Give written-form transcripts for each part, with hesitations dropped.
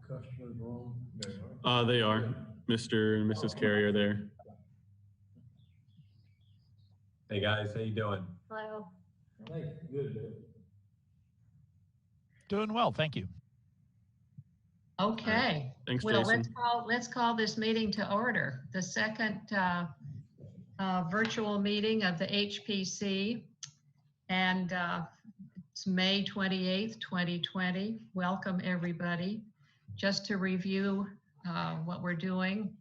customers wrong? They are. Mr. and Mrs. Carey are there. Hey guys, how you doing? Hello. Hey, good. Doing well, thank you. Okay. Thanks, Well, Jason. let's call this meeting to order. The second virtual meeting of the HPC, and it's May 28th, 2020. Welcome, everybody. Just to review what we're doing.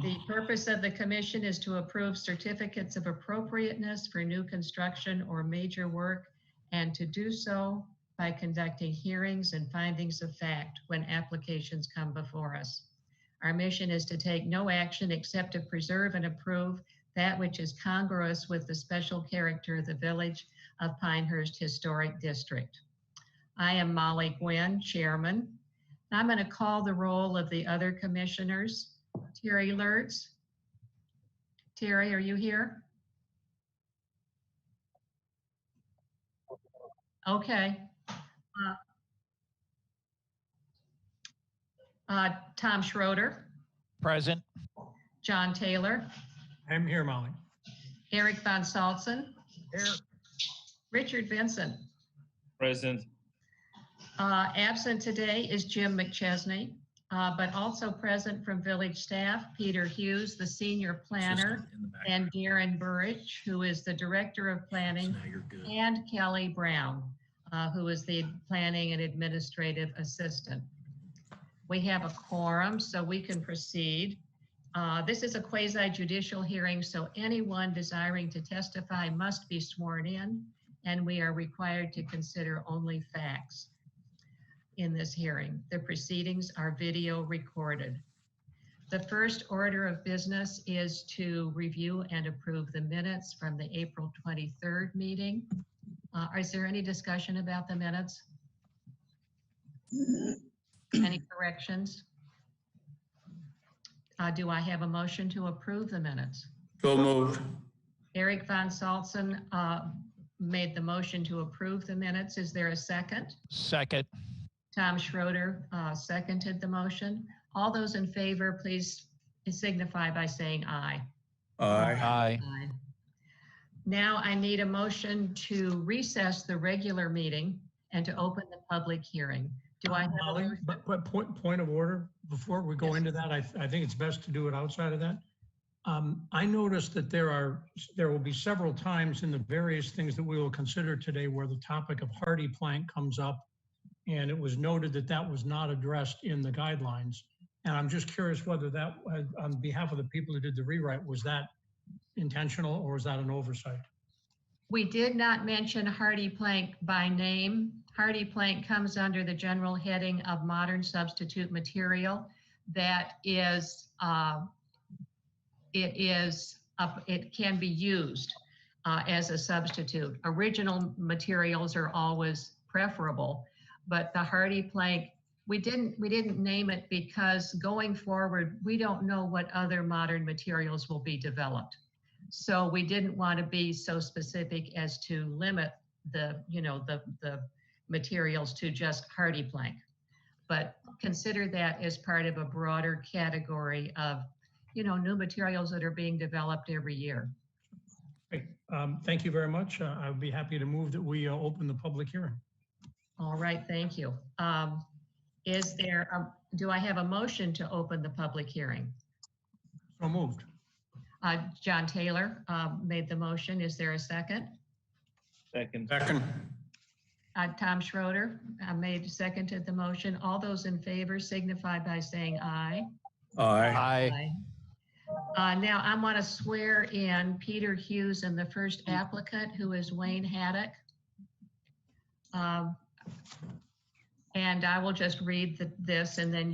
The purpose of the commission is to approve certificates of appropriateness for new construction or major work, and to do so by conducting hearings and findings of fact when applications come before us. Our mission is to take no action except to preserve and approve that which is congruous with the special character of the Village of Pinehurst Historic District. I am Molly Gwynn, Chairman. I'm going to call the roll of the other commissioners. Terry Lertz. Terry, are you here? Okay. Tom Schroeder. Present. John Taylor. I'm here, Molly. Eric Von Salzen. Here. Richard Vincent. Present. Absent today is Jim McChesney, but also present from village staff, Peter Hughes, the senior planner, and Darren Burrich, who is the director of planning, and Kelly Brown, who is the planning and administrative assistant. We have a quorum, so we can proceed. This is a quasi-judicial hearing, so anyone desiring to testify must be sworn in, and we are required to consider only facts in this hearing. The proceedings are video recorded. The first order of business is to review and approve the minutes from the April 23rd meeting. Is there any discussion about the minutes? Any corrections? Do I have a motion to approve the minutes? So moved. Eric Von Salzen made the motion to approve the minutes. Is there a second? Second. Tom Schroeder seconded the motion. All those in favor, please signify by saying aye. Aye. Aye. Aye. Now I need a motion to recess the regular meeting and to open the public hearing. Do I have a Molly, motion? but point of order, before we go Yes. into that, I think it's best to do it outside of that. I noticed that there will be several times in the various things that we will consider today where the topic of hardy plank comes up, and it was noted that that was not addressed in the guidelines. And I'm just curious whether that, on behalf of the people who did the rewrite, was that intentional or was that an oversight? We did not mention hardy plank by name. Hardy plank comes under the general heading of modern substitute material. That is, it can be used as a substitute. Original materials are always preferable, but the hardy plank, we didn't name it because going forward, we don't know what other modern materials will be developed. So we didn't want to be so specific as to limit the materials to just hardy plank. But consider that as part of a broader category of, new materials that are being developed every year. Great. Thank you very much. I would be happy to move that we open the public hearing. All right, thank you. Do I have a motion to open the public hearing? So moved. John Taylor made the motion. Is there a second? Second. Second. Tom Schroeder seconded the motion. All those in favor signify by saying aye. Aye. Aye. Now I want to swear in Peter Hughes and the first applicant, who is Wayne Haddock. And I will just read this, and then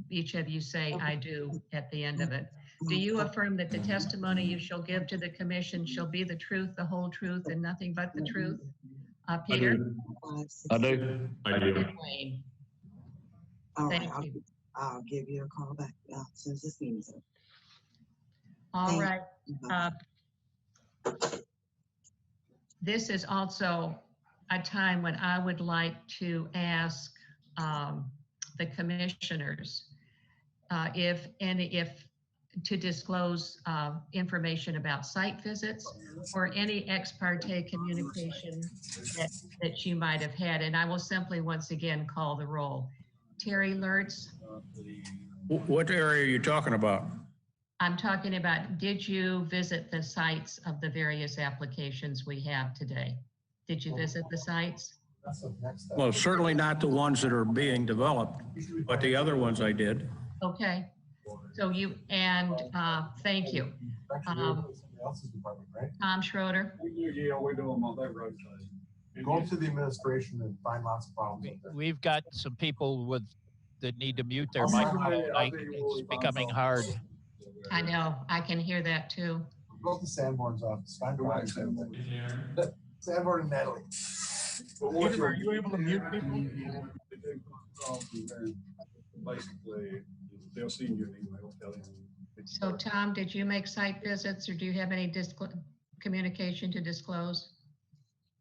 each of you say I do at the end of it. Do you affirm that the testimony you shall give to the commission shall be the truth, the whole truth, and nothing but the truth? Peter? I do. And Wayne. All right, Thank you. I'll give you a call back since this meeting's over. All Thank right. you. This is also a time when I would like to ask the commissioners if to disclose information about site visits or any ex parte communication that you might have had. And I will simply once again call the roll. Terry Lertz. What area are you talking about? I'm talking about, did you visit the sites of the various applications we have today? Did you visit the sites? Well, certainly not the ones that are being developed, but the other ones I did. Okay. So you, and thank you. Tom Schroeder. Yeah, we do them on that roadside. Go to the administration and find lots of problems. We've got some people that need to mute their microphone. It's becoming hard. I know, I can hear that too. Go to Sanborn's office, find the Sanborn and Natalie. Peter, are you able to mute people? Basically, they'll see you and they'll tell you. So Tom, did you make site visits or do you have any communication to disclose?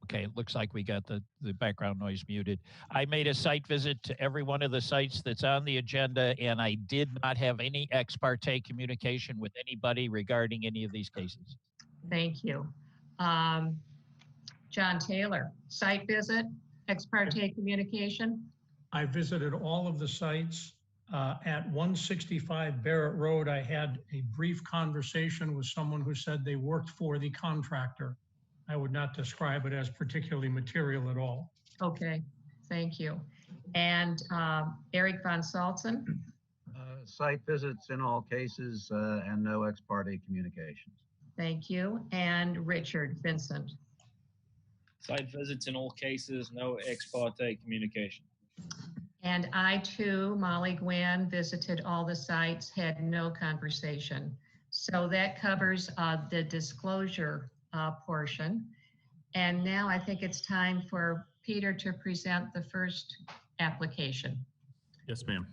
Okay, it looks like we got the background noise muted. I made a site visit to every one of the sites that's on the agenda, and I did not have any ex parte communication with anybody regarding any of these cases. Thank you. John Taylor, site visit, ex parte communication? I visited all of the sites. At 165 Barrett Road, I had a brief conversation with someone who said they worked for the contractor. I would not describe it as particularly material at all. Okay, thank you. And Eric Von Salzen? Site visits in all cases and no ex parte communications. Thank you. And Richard Vincent? Site visits in all cases, no ex parte communication. And I too, Molly Gwynn, visited all the sites, had no conversation. So that covers the disclosure portion. And now I think it's time for Peter to present the first application. Yes, ma'am.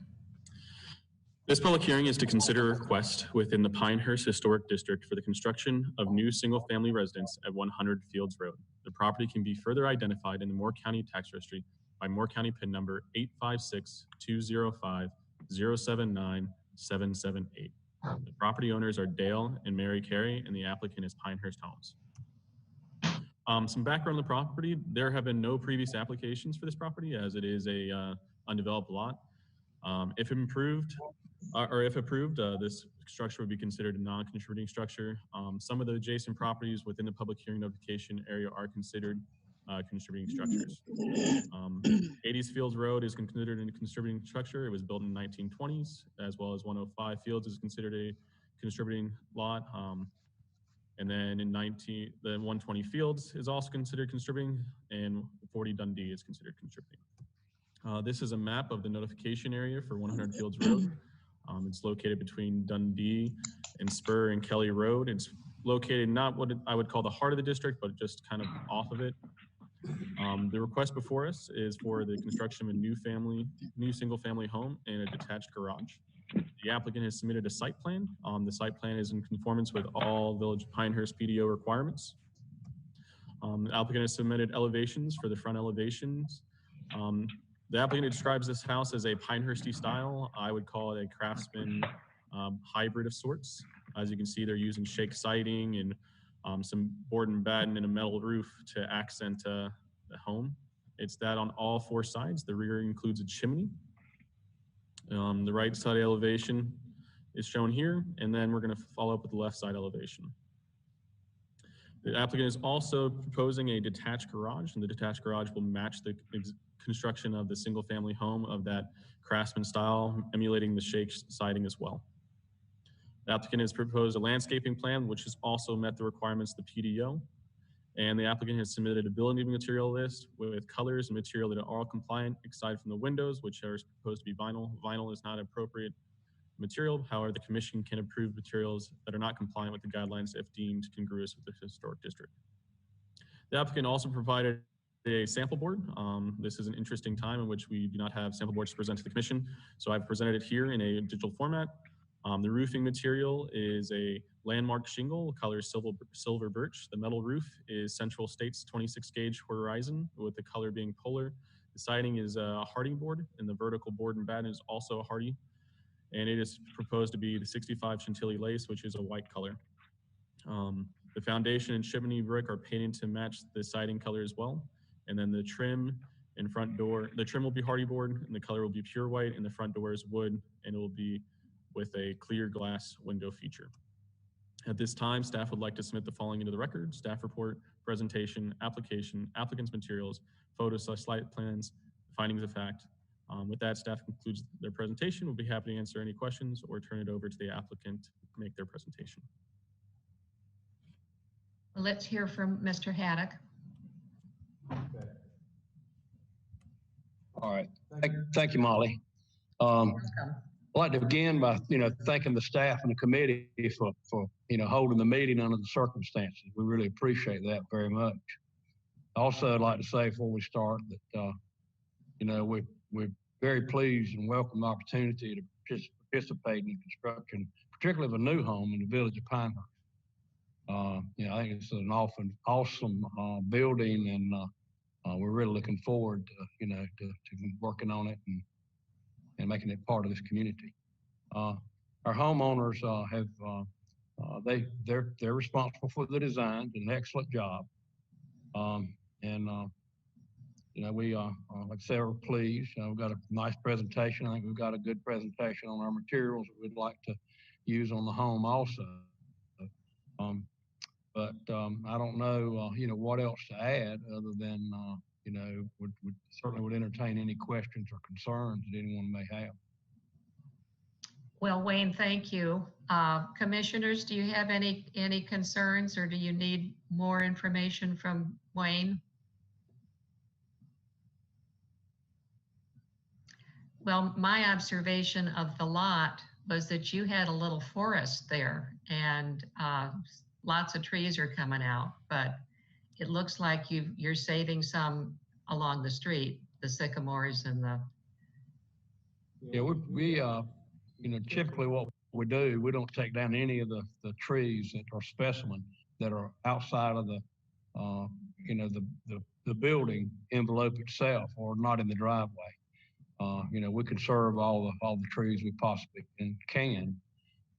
This public hearing is to consider a request within the Pinehurst Historic District for the construction of new single-family residence at 100 Fields Road. The property can be further identified in the Moore County Tax Registry by Moore County PIN number 856-205-079-778. The property owners are Dale and Mary Carey, and the applicant is Pinehurst Homes. Some background on the property: there have been no previous applications for this property, as it is a undeveloped lot. If approved, this structure would be considered a non-contributing structure. Some of the adjacent properties within the public hearing notification area are considered contributing structures. 80s Fields Road is considered a contributing structure. It was built in the 1920s, as well as 105 Fields is considered a contributing lot. And then in the 120 Fields is also considered contributing, and 40 Dundee is considered contributing. This is a map of the notification area for 100 Fields Road. It's located between Dundee and Spur and Kelly Road. It's located not what I would call the heart of the district, but just kind of off of it. The request before us is for the construction of a new single-family home and a detached garage. The applicant has submitted a site plan. The site plan is in conformance with all Village of Pinehurst PDO requirements. The applicant has submitted elevations for the front elevations. The applicant describes this house as a Pinehurst-y style. I would call it a craftsman hybrid of sorts. As you can see, they're using shake siding and some board and batten and a metal roof to accent the home. It's that on all four sides. The rear includes a chimney. The right side elevation is shown here, and then we're going to follow up with the left side elevation. The applicant is also proposing a detached garage, and the detached garage will match the construction of the single-family home of that craftsman style, emulating the shake siding as well. The applicant has proposed a landscaping plan, which has also met the requirements of the PDO. And the applicant has submitted a building material list with colors and material that are all compliant, aside from the windows, which are supposed to be vinyl. Vinyl is not appropriate material. However, the commission can approve materials that are not compliant with the guidelines if deemed congruous with the historic district. The applicant also provided a sample board. This is an interesting time in which we do not have sample boards to present to the commission, so I've presented it here in a digital format. The roofing material is a landmark shingle, color silver birch. The metal roof is Central States 26 gauge horizon, with the color being polar. The siding is a hardy board, and the vertical board and batten is also a hardy. And it is proposed to be the 65 Chantilly lace, which is a white color. The foundation and chimney brick are painted to match the siding color as well. And then the trim and front door, the trim will be hardy board, and the color will be pure white, and the front door is wood, and it will be with a clear glass window feature. At this time, staff would like to submit the following into the record: staff report, presentation, application, applicant's materials, photos/slide plans, findings of fact. With that, staff concludes their presentation. We'll be happy to answer any questions or turn it over to the applicant to make their presentation. Let's hear from Mr. Haddock. All right. Thank you, Molly. I'd like to begin by, thanking the staff and the committee for holding the meeting under the circumstances. We really appreciate that very much. Also, I'd like to say before we start that, we're very pleased and welcome the opportunity to participate in the construction, particularly of a new home in the village of Pinehurst. I think it's an awesome building, and we're really looking forward to working on it and making it part of this community. Our homeowners they're responsible for the design, did an excellent job, we like I said, we're pleased. We've got a nice presentation. I think we've got a good presentation on our materials that we'd like to use on the home also. But I don't know, what else to add other than, would certainly entertain any questions or concerns that anyone may have. Well, Wayne, thank you. Commissioners, do you have any concerns, or do you need more information from Wayne? Well, my observation of the lot was that you had a little forest there, and lots of trees are coming out, but it looks like you're saving some along the street, the sycamores and the... Yeah, we typically what we do, we don't take down any of the trees that are specimen that are outside of the building envelope itself or not in the driveway. We conserve all the trees we possibly can.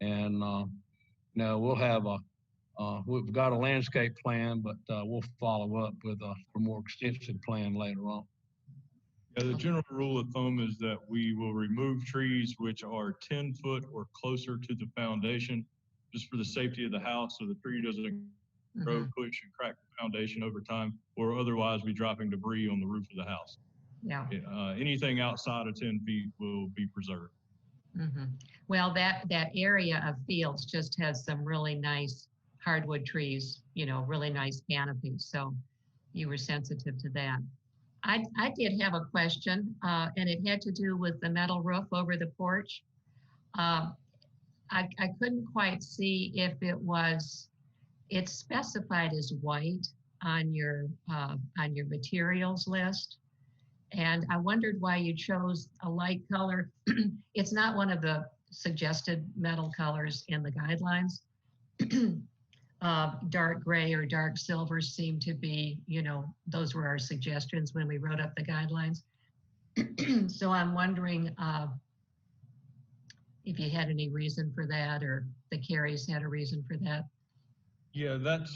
And, we'll have we've got a landscape plan, but we'll follow up with a more extensive plan later on. Yeah, the general rule of thumb is that we will remove trees which are 10 foot or closer to the foundation, just for the safety of the house, so the tree doesn't grow, push, and crack the foundation over time, or otherwise be dropping debris on the roof of the house. Yeah. Anything outside of 10 feet will be preserved. Well, that area of fields just has some really nice hardwood trees, really nice canopies. So you were sensitive to that. I did have a question, and it had to do with the metal roof over the porch. I couldn't quite see if it's specified as white on your materials list. And I wondered why you chose a light color. It's not one of the suggested metal colors in the guidelines. Dark gray or dark silver seem to be, those were our suggestions when we wrote up the guidelines. So I'm wondering if you had any reason for that, or the Carries had a reason for that. Yeah, that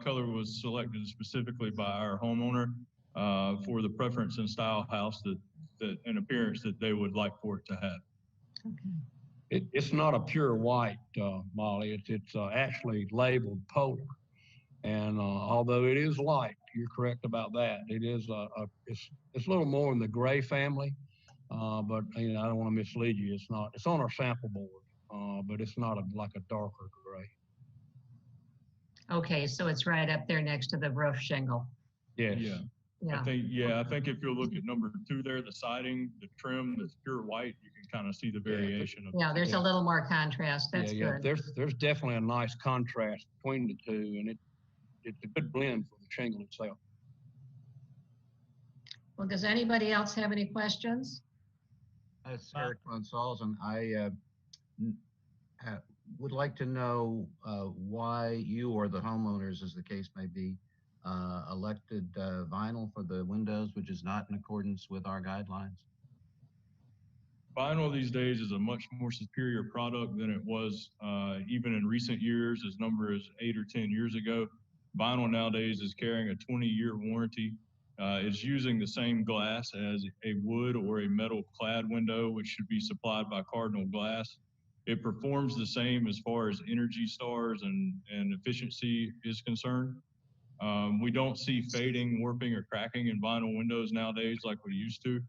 color was selected specifically by our homeowner for the preference and style house that an appearance that they would like for it to have. Okay. It's not a pure white, Molly. It's actually labeled polar, and although it is light, you're correct about that. It is it's a little more in the gray family, but I don't want to mislead you. It's not. It's on our sample board, but it's not like a darker gray. Okay, so it's right up there next to the roof shingle. Yes. Yeah. Yeah. I think if you look at number 2 there, the siding, the trim that's pure white, you can kind of see the variation of Yeah, there's a little more contrast. That's good. There's definitely a nice contrast between the two, and it's a good blend for the shingle itself. Well, does anybody else have any questions? It's Eric Gonsalves, and I would like to know why you or the homeowners, as the case may be, elected vinyl for the windows, which is not in accordance with our guidelines? Vinyl these days is a much more superior product than it was even in recent years, as number as 8 or 10 years ago. Vinyl nowadays is carrying a 20-year warranty. It's using the same glass as a wood or a metal clad window, which should be supplied by Cardinal Glass. It performs the same as far as Energy Stars and efficiency is concerned. We don't see fading, warping, or cracking in vinyl windows nowadays like we used to.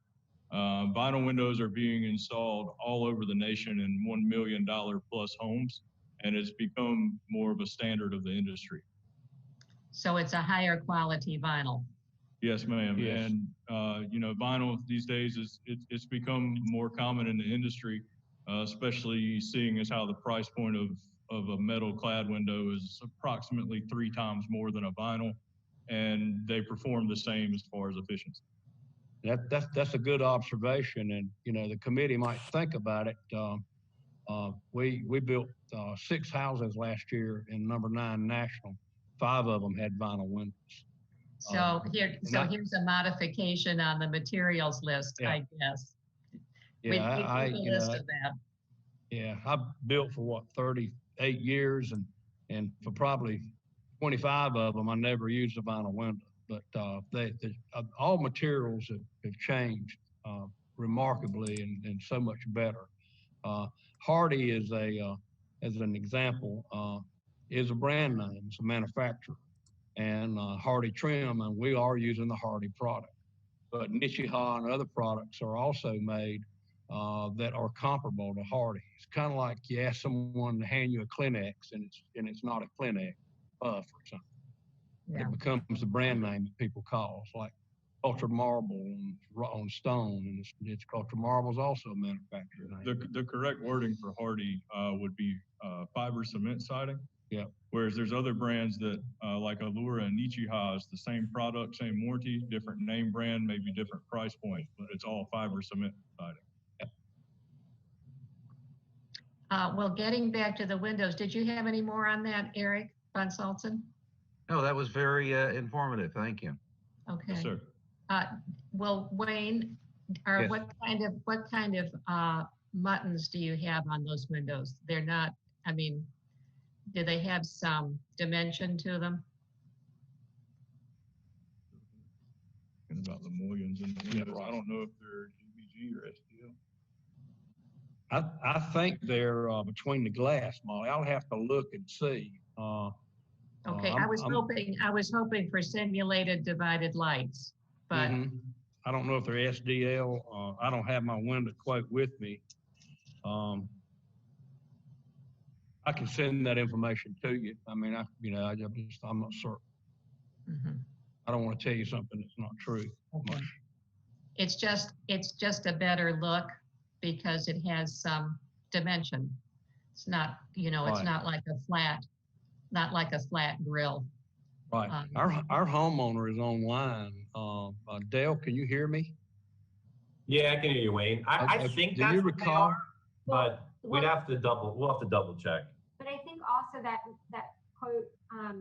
Vinyl windows are being installed all over the nation in $1 million plus homes, and it's become more of a standard of the industry. So it's a higher quality vinyl. Yes, ma'am. Yes. And vinyl these days it's become more common in the industry, especially seeing as how the price point of a metal clad window is approximately 3 times more than a vinyl, and they perform the same as far as efficiency. That's a good observation, and the committee might think about it. We built 6 houses last year in number 9 National. 5 of them had vinyl windows. So here's a modification on the materials list, Yeah. I guess. Yeah, We need a list of that. Yeah, I've built for 38 years, and for probably 25 of them, I never used a vinyl window. But all materials have changed remarkably and so much better. Hardy is as an example, is a brand name, it's a manufacturer, and Hardy Trim, and we are using the Hardy product. But Nichiha and other products are also made that are comparable to Hardy. It's kind of like you ask someone to hand you a Kleenex and it's not a Kleenex puff or something. Yeah. It becomes a brand name that people call. It's like Cultured Marble on stone, and it's Cultured Marble is also a manufacturer name. The correct wording for Hardy would be fiber cement siding. Yeah. Whereas there's other brands that like Allura and Nichiha is the same product, same warranty, different name brand, maybe different price point, but it's all fiber cement siding. Well, getting back to the windows, did you have any more on that, Eric von Salzen? No, that was very informative. Thank you. Okay. Yes, sir. Well, Wayne, Yes. what kind of muttons do you have on those windows? They're not, I mean, do they have some dimension to them? And about the millions in the windows. I don't know if they're UVG or STL. I think they're between the glass, Molly. I'll have to look and see. Okay, I was hoping for simulated divided lights, but I don't know if they're SDL. I don't have my window quote with me. I can send that information to you. I mean, I'm not certain. I don't want to tell you something that's not true. okay. It's just a better look because it has some dimension. It's not, it's Right. not like a flat grill. Right. Our homeowner is online. Dale, can you hear me? Yeah, I can hear you, Wayne. I think do that's you what they recall? are, but we'll have to double check. But I think also that quote,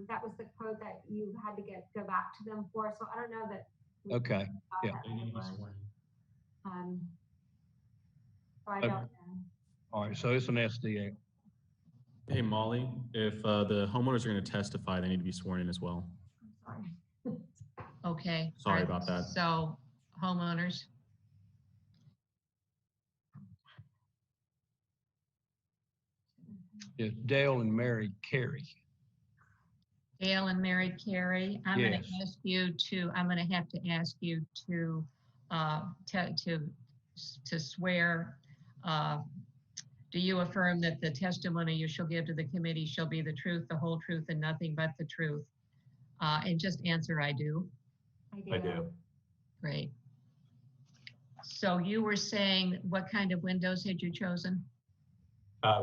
that was the quote that you had to go back to them for. So I don't know that. Okay. Yeah. So I don't know. All right. So it's an SDL. Hey, Molly, if the homeowners are going to testify, they need to be sworn in as well. I'm sorry. Okay. Sorry All right, about that. So homeowners. It's Dale and Mary Carey. Dale and Mary Carey, I'm going Yes. to ask you to, I'm going to have to ask you to swear. Do you affirm that the testimony you shall give to the committee shall be the truth, the whole truth, and nothing but the truth? And just answer, I do. I do. Great. So you were saying, what kind of windows had you chosen?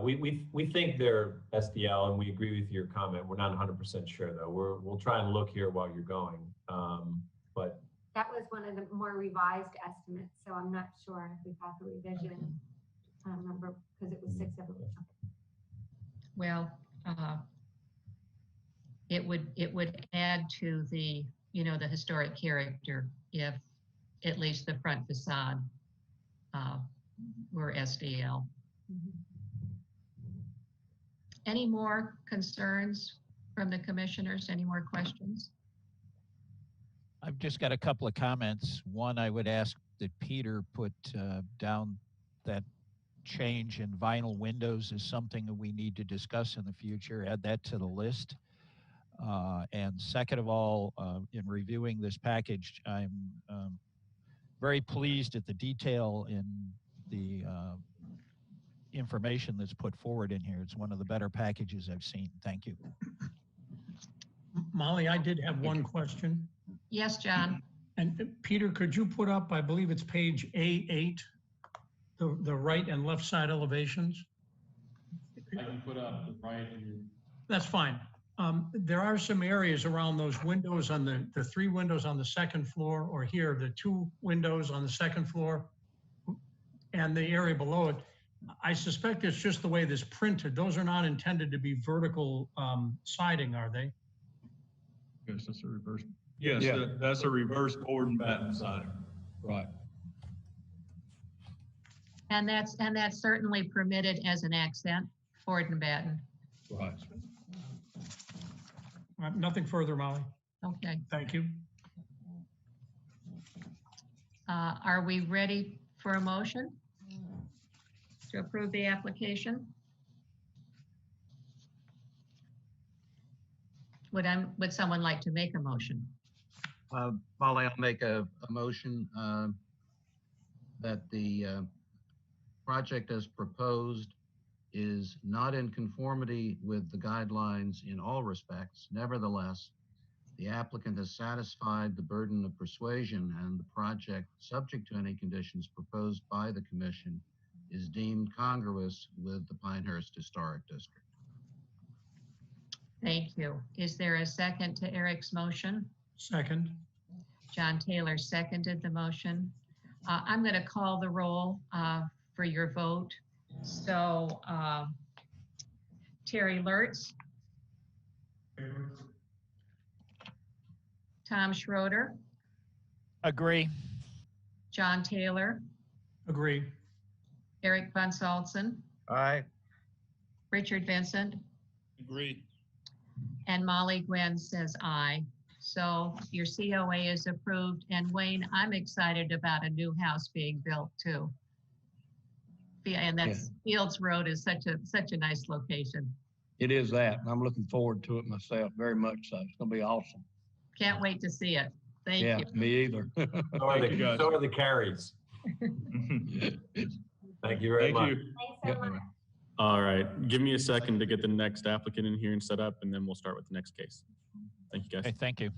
We think they're SDL, and we agree with your comment. We're not 100% sure though. We'll try and look here while you're going. But That was one of the more revised estimates, so I'm not sure if we've had the revision. I don't remember because it was 6 of them. Well, it would add to the, the historic character if at least the front facade were SDL. Any more concerns from the commissioners? Any more questions? I've just got a couple of comments. One, I would ask that Peter put down that change in vinyl windows is something that we need to discuss in the future. Add that to the list. And second of all, in reviewing this package, I'm very pleased at the detail in the information that's put forward in here. It's one of the better packages I've seen. Thank you. Molly, I did have one question. Yes, John. And Peter, could you put up, I believe it's page A8, the right and left side elevations? I can put up the right and That's fine. There are some areas around those windows on the 3 windows on the second floor, or here, the 2 windows on the second floor, and the area below it. I suspect it's just the way this printed. Those are not intended to be vertical siding, are they? Yes, that's a reverse. Yes, Yeah. that's a reverse board and batten siding. Right. And that's certainly permitted as an accent, board and batten. Right. Nothing further, Molly. Okay. Thank you. Are we ready for a motion to approve the application? Would someone like to make a motion? Molly, I'll make a motion that the project as proposed is not in conformity with the guidelines in all respects. Nevertheless, the applicant has satisfied the burden of persuasion, and the project, subject to any conditions proposed by the commission, is deemed congruous with the Pinehurst Historic District. Thank you. Is there a second to Eric's motion? Second. John Taylor seconded the motion. I'm going to call the roll for your vote. So Terry Lurtz, Tom Schroeder, Agree. John Taylor, Agree. Eric Von Salzen, Aye. Richard Vincent, Agree. and Molly Gwynn says aye. So your COA is approved. And Wayne, I'm excited about a new house being built too. Yeah, and that's Fields Road is such a nice location. It is that. I'm looking forward to it myself, very much so. It's gonna be awesome. Can't wait to see it. Thank Yeah, you. me either. So are the carries. Thank you very much. Thanks so much. All right, give me a second to get the next applicant in here and set up, and then we'll start with the next case. Thank you, guys. Okay, thank you.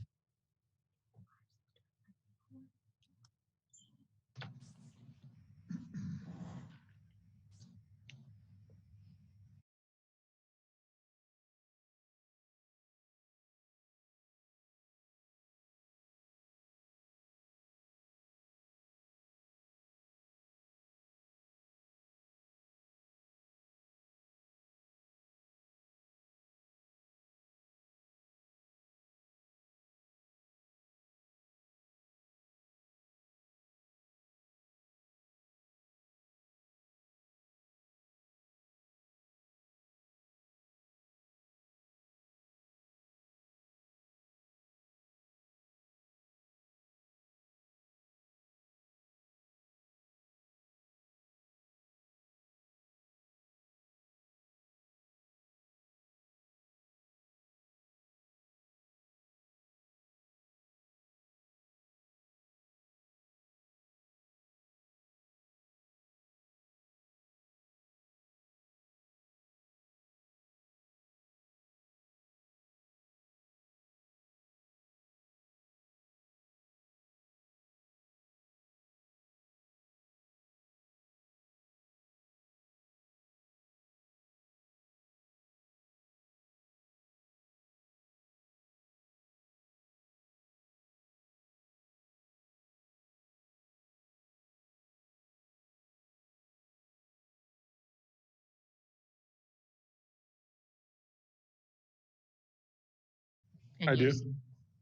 Can I you do. see?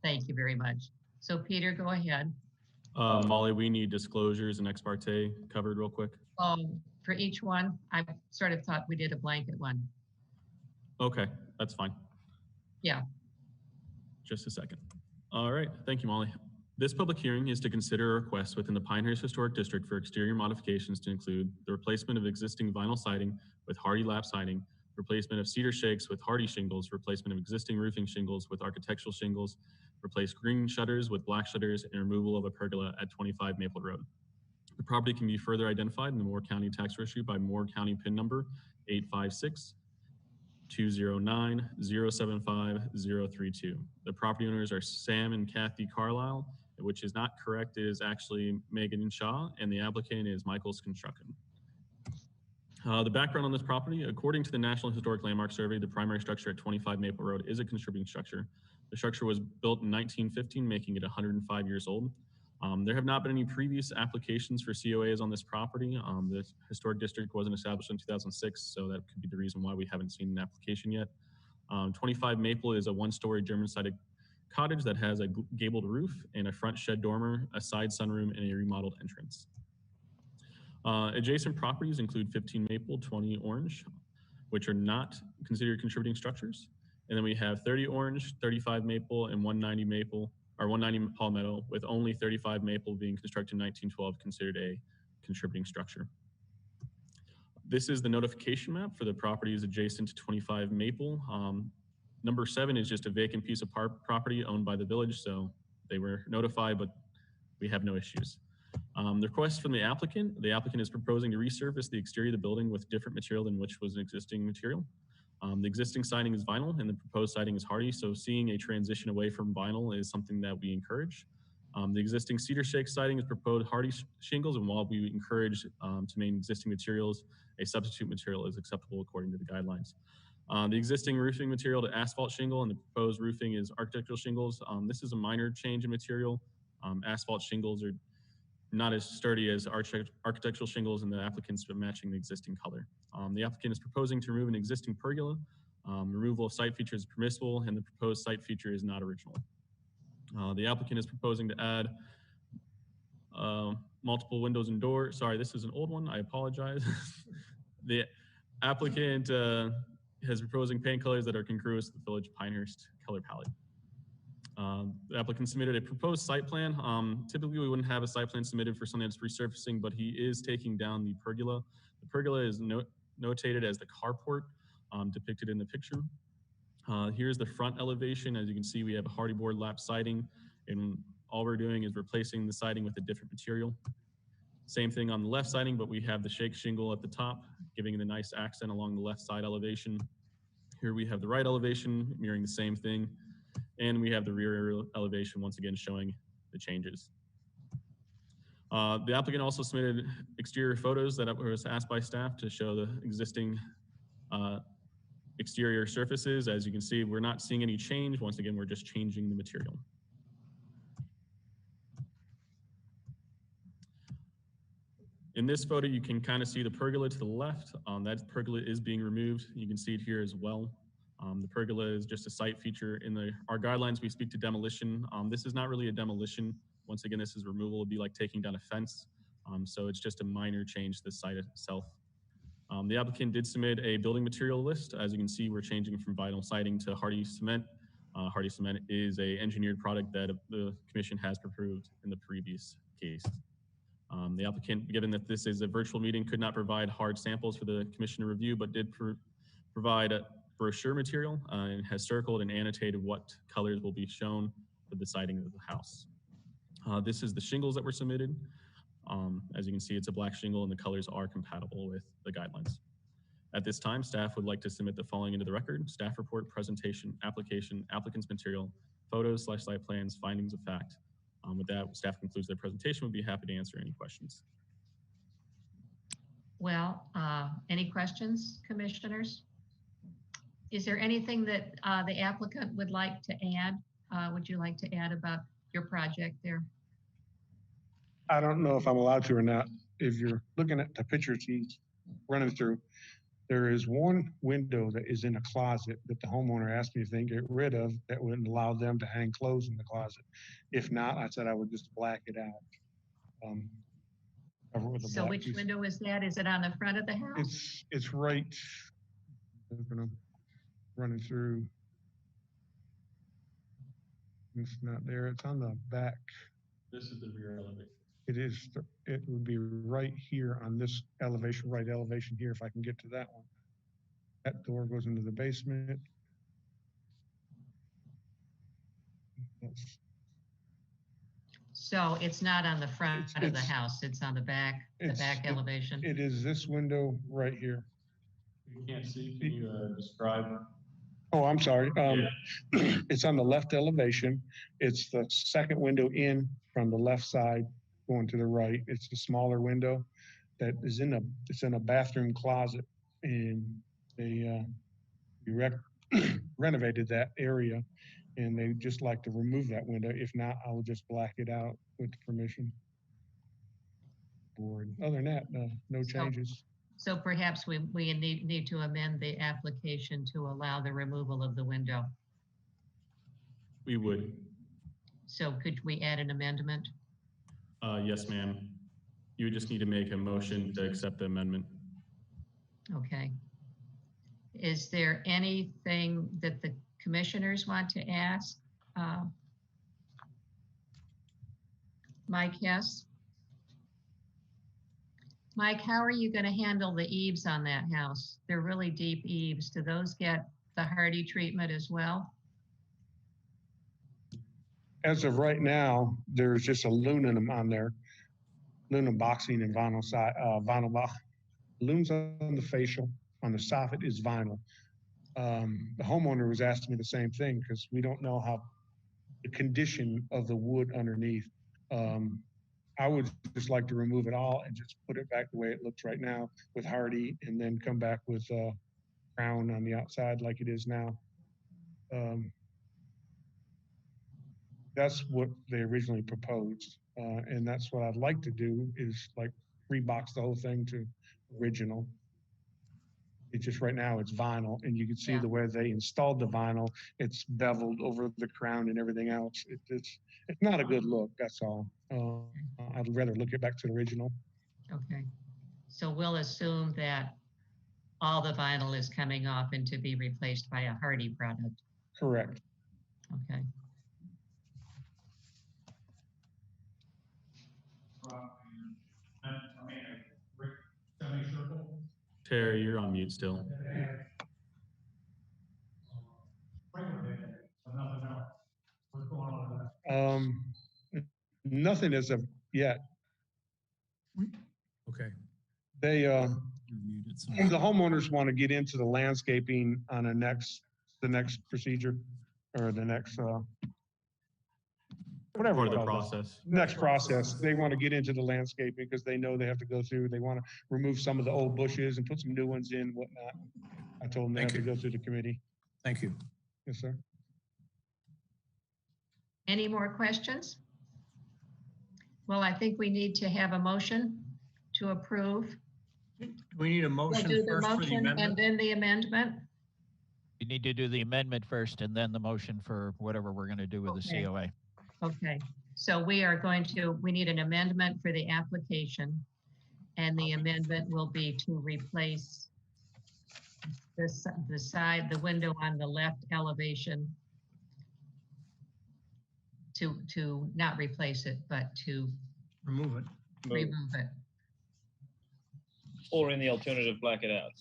Thank you very much. So Peter, go ahead. Molly, we need disclosures and ex parte covered real quick. For each one, I sort of thought we did a blanket one. Okay, that's fine. Yeah. Just a second. All right, thank you, Molly. This public hearing is to consider a request within the Pinehurst Historic District for exterior modifications to include the replacement of existing vinyl siding with hardy lap siding, replacement of cedar shakes with hardy shingles, replacement of existing roofing shingles with architectural shingles, replace green shutters with black shutters, and removal of a pergola at 25 Maple Road. The property can be further identified in the Moore County Tax Registry by Moore County PIN number 856-209-075-032. The property owners are Sam and Kathy Carlisle, which is not correct. It is actually Megan Shaw, and the applicant is Michaels Construction. The background on this property: according to the National Historic Landmark Survey, the primary structure at 25 Maple Road is a contributing structure. The structure was built in 1915, making it 105 years old. There have not been any previous applications for COAs on this property. The historic district wasn't established in 2006, so that could be the reason why we haven't seen an application yet. 25 Maple is a one-story German-sided cottage that has a gabled roof and a front shed dormer, a side sunroom, and a remodeled entrance. Adjacent properties include 15 Maple, 20 Orange, which are not considered contributing structures. And then we have 30 Orange, 35 Maple, and 190 Maple, or 190 Palmetto, with only 35 Maple being constructed in 1912 considered a contributing structure. This is the notification map for the properties adjacent to 25 Maple. Number 7 is just a vacant piece of property owned by the village, so they were notified, but we have no issues. The request from the applicant is proposing to resurface the exterior of the building with different material than which was an existing material. The existing siding is vinyl and the proposed siding is hardy, so seeing a transition away from vinyl is something that we encourage. The existing cedar shake siding is proposed hardy shingles, and while we encourage to maintain existing materials, a substitute material is acceptable according to the guidelines. The existing roofing material to asphalt shingle and the proposed roofing is architectural shingles. This is a minor change in material. Asphalt shingles are not as sturdy as architectural shingles, and the applicant's matching the existing color. The applicant is proposing to remove an existing pergola. Removal of site features is permissible, and the proposed site feature is not original. The applicant is proposing to add multiple windows and doors. Sorry, this is an old one. I apologize. The applicant is proposing paint colors that are congruous with the Village Pinehurst color palette. The applicant submitted a proposed site plan. Typically, we wouldn't have a site plan submitted for something that's resurfacing, but he is taking down the pergola. The pergola is notated as the carport depicted in the picture. Here's the front elevation. As you can see, we have a hardy board lap siding, and all we're doing is replacing the siding with a different material. Same thing on the left siding, but we have the shake shingle at the top, giving it a nice accent along the left side elevation. Here we have the right elevation, mirroring the same thing. And we have the rear elevation, once again, showing the changes. The applicant also submitted exterior photos that was asked by staff to show the existing exterior surfaces. As you can see, we're not seeing any change. Once again, we're just changing the material. In this photo, you can kind of see the pergola to the left. That pergola is being removed. You can see it here as well. The pergola is just a site feature. In our guidelines, we speak to demolition. This is not really a demolition. Once again, this is removal. It'd be like taking down a fence. So it's just a minor change to the site itself. The applicant did submit a building material list. As you can see, we're changing from vinyl siding to hardy cement. Hardy cement is an engineered product that the commission has approved in the previous case. The applicant, given that this is a virtual meeting, could not provide hard samples for the commission to review, but did provide a brochure material and has circled and annotated what colors will be shown for the siding of the house. This is the shingles that were submitted. As you can see, it's a black shingle and the colors are compatible with the guidelines. At this time, staff would like to submit the following into the record: staff report, presentation, application, applicant's material, photos / site plans, findings of fact. With that, staff concludes their presentation. We'd be happy to answer any questions. Well, any questions, commissioners? Is there anything that the applicant would like to add? Would you like to add about your project there? I don't know if I'm allowed to or not. If you're looking at the pictures he's running through, There is one window that is in a closet that the homeowner asked me if they can get rid of that wouldn't allow them to hang clothes in the closet. If not, I said I would just black it out. Cover it with a So black which piece. window is that? Is it on the front of the house? It's right, running through. It's not there, it's on the back. This is the rear elevation. It is, it would be right here on this elevation, right elevation here, if I can get to that one. That door goes into the basement. That's- So it's not on the front of the it's- house, it's on the back elevation? It is this window right here. You can't see, can you describe? Oh, I'm sorry. It's on the left elevation. It's the second window in from the left side going to the right. It's a smaller window that is it's in a bathroom closet, and they renovated that area, and they just like to remove that window. If not, I'll just black it out with the permission board. Other than that, no changes. So perhaps we need to amend the application to allow the removal of the window. We would. So could we add an amendment? Yes, ma'am. You would just need to make a motion to accept the amendment. Okay. Is there anything that the commissioners want to ask? Mike, yes? Mike, how are you going to handle the eaves on that house? They're really deep eaves. Do those get the hardy treatment as well? As of right now, there's just aluminum on there, aluminum boxing and vinyl side, aluminum on the facial, on the soffit is vinyl. The homeowner was asking me the same thing because we don't know how the condition of the wood underneath. I would just like to remove it all and just put it back the way it looks right now with hardy, and then come back with crown on the outside like it is now. That's what they originally proposed. And that's what I'd like to do is like rebox the whole thing to original. It's just right now it's vinyl, and you can see the way they installed the vinyl. It's beveled over the crown and everything else. It's not a good look, that's all. I'd rather look it back to the original. Okay. So we'll assume that all the vinyl is coming off and to be replaced by a hardy product. Correct. Okay. Terry, you're on mute still. Nothing as of yet. Okay. They, the homeowners want to get into the landscaping on the next procedure, or the next, whatever. Part of we the call this. process. Next process. They want to get into the landscaping because they know they have to go through, they want to remove some of the old bushes and put some new ones in, whatnot. I told them they have to go through the committee. Thank you. Yes, sir. Any more questions? Well, I think we need to have a motion to approve. Do we need a We'll motion do the first for the motion amendment? and then the amendment. You need to do the amendment first and then the motion for whatever we're going to do with the Okay. COA. Okay, so we need an amendment for the application. And the amendment will be to replace the window on the left elevation, to not replace it, but to Remove it. remove it. Or in the alternative, black it out.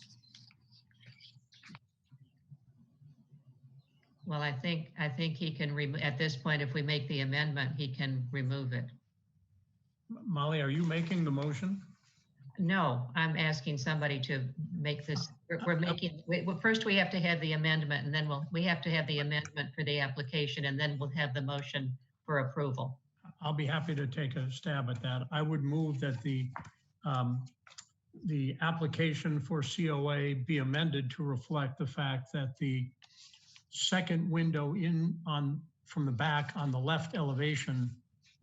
Well, I think he can at this point, if we make the amendment, he can remove it. Molly, are you making the motion? No, I'm asking somebody to make this, first we have to have the amendment, and then we have to have the amendment for the application, and then we'll have the motion for approval. I'll be happy to take a stab at that. I would move that the application for COA be amended to reflect the fact that the second window from the back on the left elevation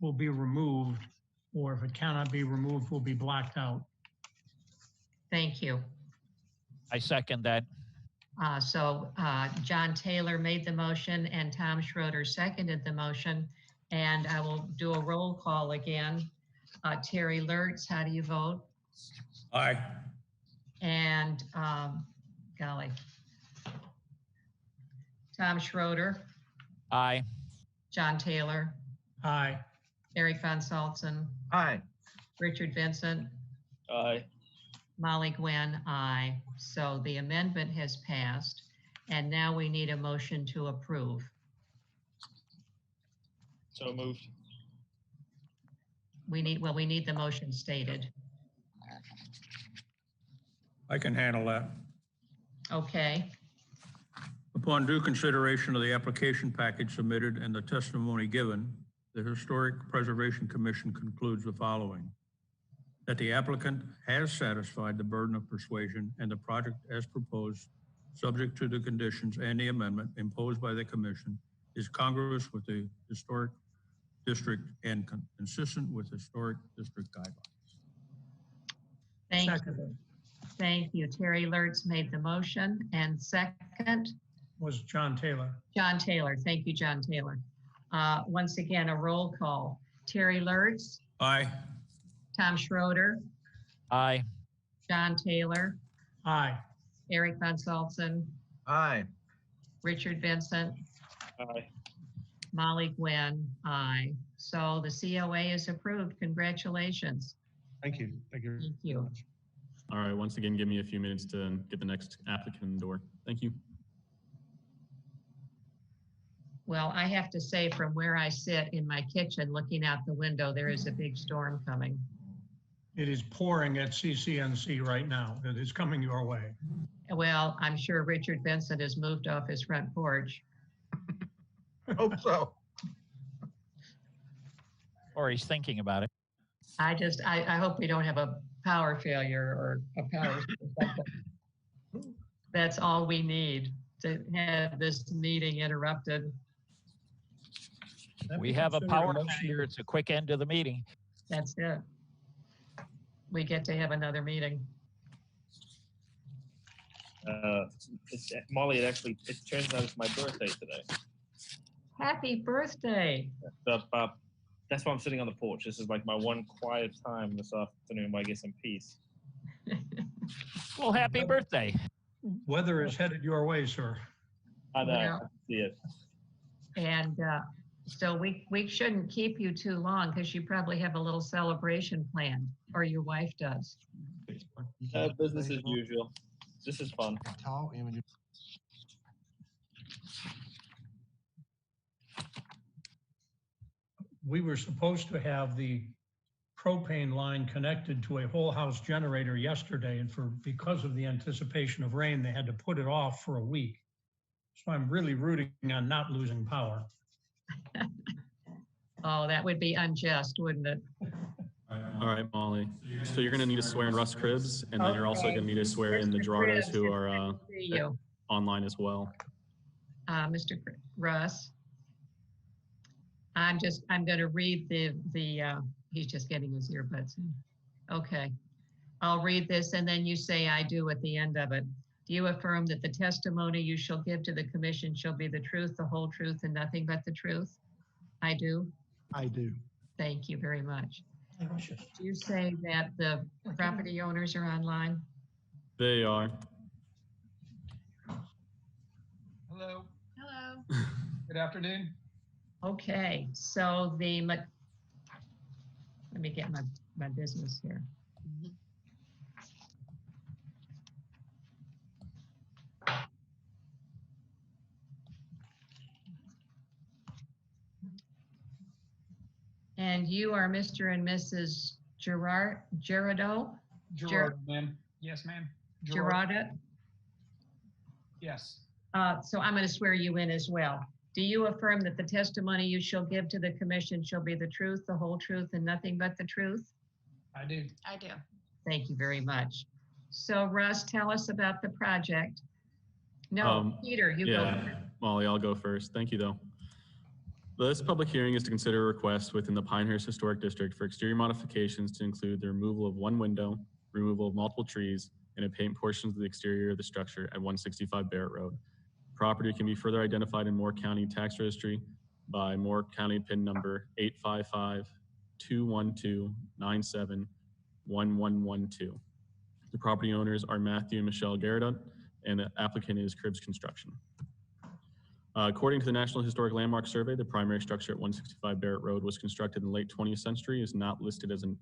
will be removed, or if it cannot be removed, will be blacked out. Thank you. I second that. John Taylor made the motion and Tom Schroeder seconded the motion. And I will do a roll call again. Terry Lertz, how do you vote? Aye. And golly. Tom Schroeder, Aye. John Taylor, Aye. Eric Von Salzen, Aye. Richard Vincent, Aye. Molly Gwen, aye. So the amendment has passed. And now we need a motion to approve. So moved. We need the motion stated. I can handle that. Okay, Upon due consideration of the application package submitted and the testimony given, the Historic Preservation Commission concludes the following: that the applicant has satisfied the burden of persuasion and the project as proposed, subject to the conditions and the amendment imposed by the commission, is congruous with the historic district and consistent with historic district guidelines. thank you. Terry Lertz made the motion and second. Was John Taylor. John Taylor, thank you, John Taylor. Once again, a roll call. Terry Lertz, Aye. Tom Schroeder, Aye. John Taylor, Aye. Eric Von Salzen, Aye. Richard Vincent, Aye. Molly Gwen, aye. So the COA is approved. Congratulations. Thank you. Thank you. Thank you. All right, once again, give me a few minutes to get the next applicant in the door. Thank you. Well, I have to say, from where I sit in my kitchen looking out the window, there is a big storm coming. It is pouring at CCNC right now. It is coming your way. Well, I'm sure Richard Vincent has moved off his front porch. Hope so. Or he's thinking about it. I hope we don't have a power failure or a power. That's all we need to have this meeting interrupted. We have a power failure. It's a quick end to the meeting. That's it. We get to have another meeting. Molly, it turns out it's my birthday today. Happy birthday. So, that's why I'm sitting on the porch. This is like my one quiet time this afternoon where I get some peace. Well, happy birthday. Weather is headed your way, sir. I know. Yeah. I see it. And so we shouldn't keep you too long because you probably have a little celebration planned, or your wife does. Business as usual. This is fun. We were supposed to have the propane line connected to a whole house generator yesterday, and because of the anticipation of rain, they had to put it off for a week. So I'm really rooting on not losing power. Oh, that would be unjust, wouldn't it? All right, Molly. So you're going to need to swear in Russ Cribbs, and then you're also going to need to swear in the Gerardos who are online as well. Mr. Russ. I'm going to read he's just getting his earbuds in. Okay. I'll read this and then you say I do at the end of it. Do you affirm that the testimony you shall give to the commission shall be the truth, the whole truth, and nothing but the truth? I do. I do. Thank you very much. Do you say that the property owners are online? They are. Hello. Hello. Good afternoon. Okay, so let me get my business here. And you are Mr. and Mrs. Gerardo? Gerardo, ma'am. Yes, ma'am. Gerardo? Yes. So I'm going to swear you in as well. Do you affirm that the testimony you shall give to the commission shall be the truth, the whole truth, and nothing but the truth? I do. I do. Thank you very much. So Russ, tell us about the project. No, Peter, you go first. Molly, I'll go first. Thank you, though. This public hearing is to consider a request within the Pinehurst Historic District for exterior modifications to include the removal of one window, removal of multiple trees, and paint portions of the exterior of the structure at 165 Barrett Road. Property can be further identified in Moore County Tax Registry by Moore County PIN number 855-212-97-1112. The property owners are Matthew and Michelle Garrett, and the applicant is Cribbs Construction. According to the National Historic Landmark Survey, the primary structure at 165 Barrett Road was constructed in the late 20th century, is not listed as a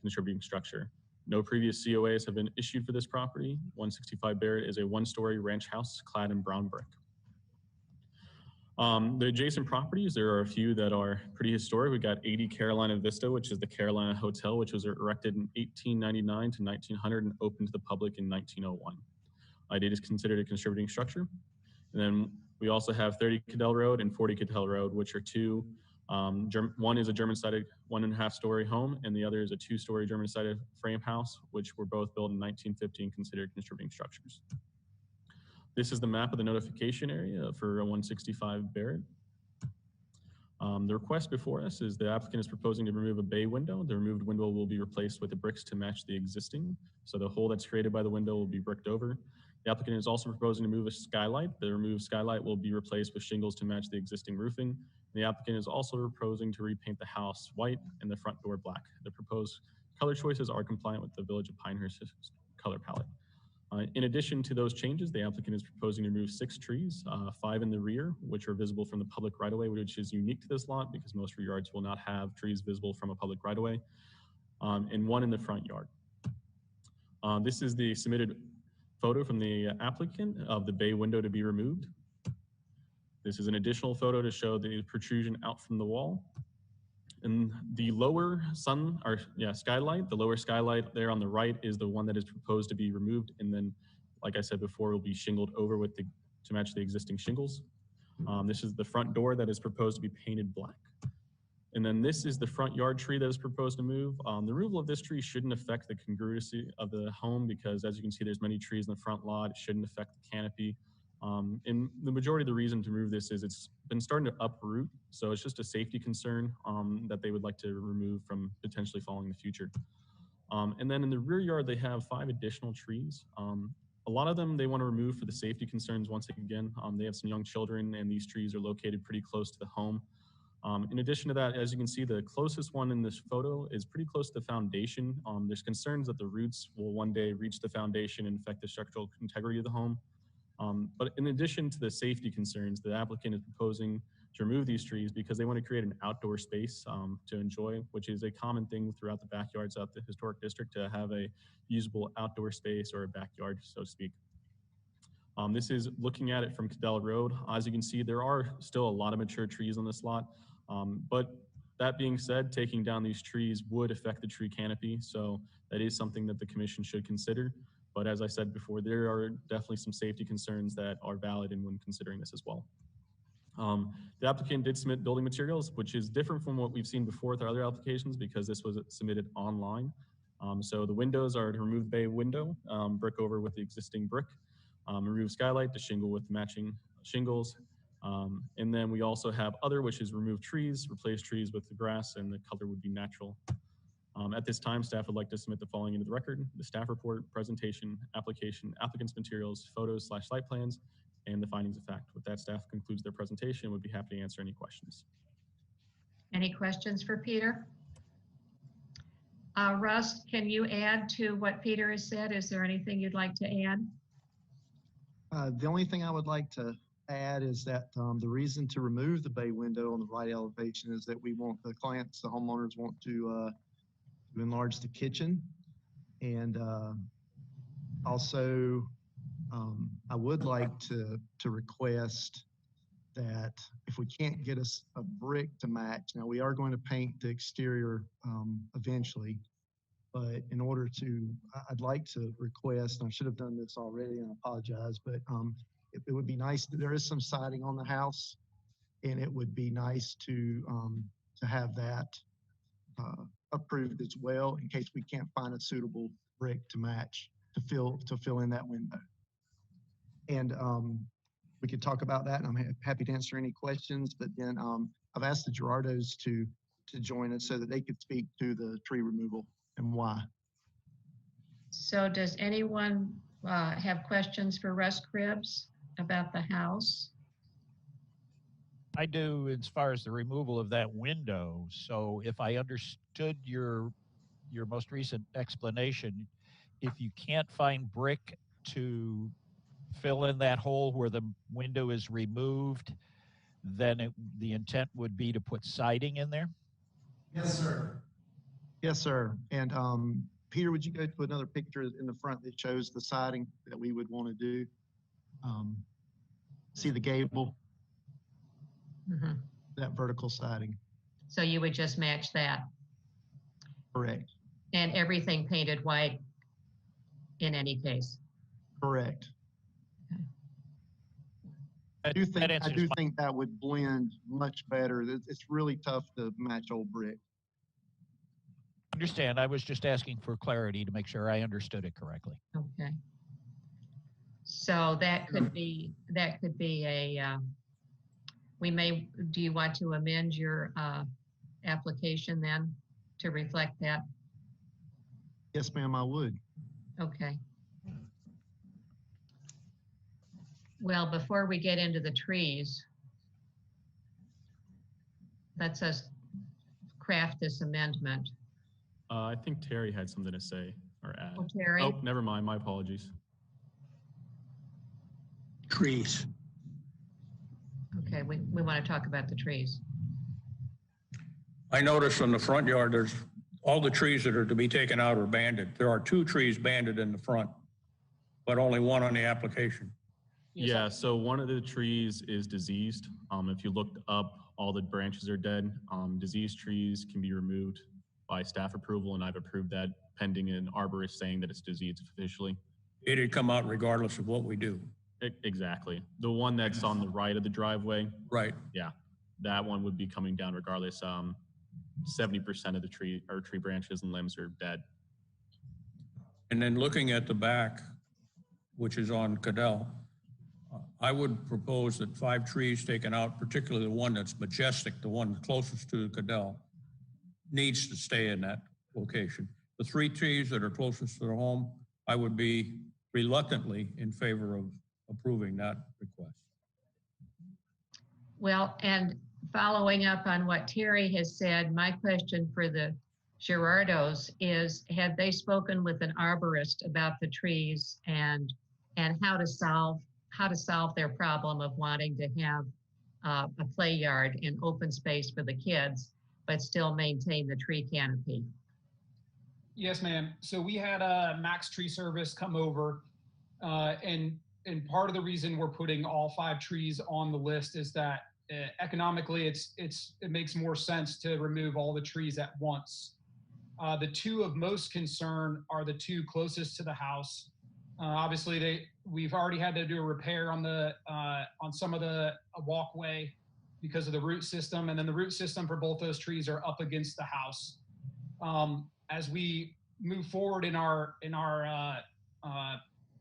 contributing structure. No previous COAs have been issued for this property. 165 Barrett is a one-story ranch house clad in brown brick. The adjacent properties, there are a few that are pretty historic. We got 80 Carolina Vista, which is the Carolina Hotel, which was erected in 1899 to 1900 and opened to the public in 1901. It is considered a contributing structure. And then we also have 30 Cadell Road and 40 Cadell Road, which are two. One is a German-sided 1.5-story home, and the other is a 2-story German-sided frame house, which were both built in 1950 and considered contributing structures. This is the map of the notification area for 165 Barrett. The request before us is the applicant is proposing to remove a bay window. The removed window will be replaced with the bricks to match the existing. So the hole that's created by the window will be bricked over. The applicant is also proposing to move a skylight. The removed skylight will be replaced with shingles to match the existing roofing. The applicant is also proposing to repaint the house white and the front door black. The proposed color choices are compliant with the Village of Pinehurst color palette. In addition to those changes, the applicant is proposing to remove 6 trees, 5 in the rear, which are visible from the public right-of-way, which is unique to this lot because most rear yards will not have trees visible from a public right-of-way, and 1 in the front yard. This is the submitted photo from the applicant of the bay window to be removed. This is an additional photo to show the protrusion out from the wall. And the lower skylight, the lower skylight there on the right is the one that is proposed to be removed. And then, like I said before, will be shingled over with to match the existing shingles. This is the front door that is proposed to be painted black. And then this is the front yard tree that is proposed to move. The removal of this tree shouldn't affect the congruency of the home because, as you can see, there's many trees in the front lot. It shouldn't affect the canopy. And the majority of the reason to remove this is it's been starting to uproot. So it's just a safety concern that they would like to remove from potentially falling in the future. And then in the rear yard, they have 5 additional trees. A lot of them they want to remove for the safety concerns. Once again, they have some young children and these trees are located pretty close to the home. In addition to that, as you can see, the closest one in this photo is pretty close to the foundation. There's concerns that the roots will one day reach the foundation and affect the structural integrity of the home. But in addition to the safety concerns, the applicant is proposing to remove these trees because they want to create an outdoor space to enjoy, which is a common thing throughout the backyards of the historic district to have a usable outdoor space or a backyard, so to speak. This is looking at it from Cadell Road. As you can see, there are still a lot of mature trees on this lot. But that being said, taking down these trees would affect the tree canopy. So that is something that the commission should consider. But as I said before, there are definitely some safety concerns that are valid in when considering this as well. The applicant did submit building materials, which is different from what we've seen before with our other applications because this was submitted online. So the windows are to remove bay window, brick over with the existing brick, remove skylight to shingle with matching shingles. And then we also have other, which is remove trees, replace trees with the grass, and the color would be natural. At this time, staff would like to submit the following into the record: the staff report, presentation, application, applicant's materials, photos/site plans, and the findings of fact. With that, staff concludes their presentation and would be happy to answer any questions. Any questions for Peter? Russ, can you add to what Peter has said? Is there anything you'd like to add? The only thing I would like to add is that the reason to remove the bay window on the right elevation is that we want the clients, the homeowners want to enlarge the kitchen. And also I would like to request that if we can't get us a brick to match, now we are going to paint the exterior eventually, but in order to, I'd like to request, and I should have done this already and I apologize, but it would be nice, there is some siding on the house and it would be nice to have that approved as well in case we can't find a suitable brick to match to fill in that window. And we could talk about that and I'm happy to answer any questions, but then I've asked the Gerardos to join us so that they could speak to the tree removal and why. So does anyone have questions for Russ Cribbs about the house? I do, as far as the removal of that window. So if I understood your most recent explanation, if you can't find brick to fill in that hole where the window is removed, then the intent would be to put siding in there? Yes, sir. Yes, sir. And Peter, would you go to another picture in the front that shows the siding that we would want to do? See the gable, Mhm. that vertical siding. So you would just match that Correct. and everything painted white in any case? Correct. I do think that would blend much better. It's really tough to match old brick. Understand. I was just asking for clarity to make sure I understood it correctly. Okay. So that could be a, do you want to amend your application then to reflect that? Yes, ma'am, I would. Okay. Well, before we get into the trees, let's us craft this amendment. I think Terry had something to say or add. Oh, Terry? Oh, never mind. My apologies. Trees. Okay, we want to talk about the trees. I noticed in the front yard, there's all the trees that are to be taken out are banded. There are 2 trees banded in the front, but only 1 on the application. Yeah, so one of the trees is diseased. If you looked up, all the branches are dead. Diseased trees can be removed by staff approval, and I've approved that pending an arborist saying that it's diseased officially. It'd come out regardless of what we do. Exactly. The one that's on the right of the driveway. Right. Yeah, that one would be coming down regardless. 70% of the tree branches and limbs are dead. And then looking at the back, which is on Cadell, I would propose that 5 trees taken out, particularly the one that's majestic, the one closest to Cadell, needs to stay in that location. The 3 trees that are closest to the home, I would be reluctantly in favor of approving that request. Well, and following up on what Terry has said, my question for the Gerardos is, have they spoken with an arborist about the trees and how to solve their problem of wanting to have a play yard and open space for the kids, but still maintain the tree canopy? Yes, ma'am. So we had Max Tree Service come over, and part of the reason we're putting all 5 trees on the list is that economically it makes more sense to remove all the trees at once. The 2 of most concern are the 2 closest to the house. Obviously, we've already had to do a repair on some of the walkway because of the root system, and then the root system for both those trees are up against the house. As we move forward in our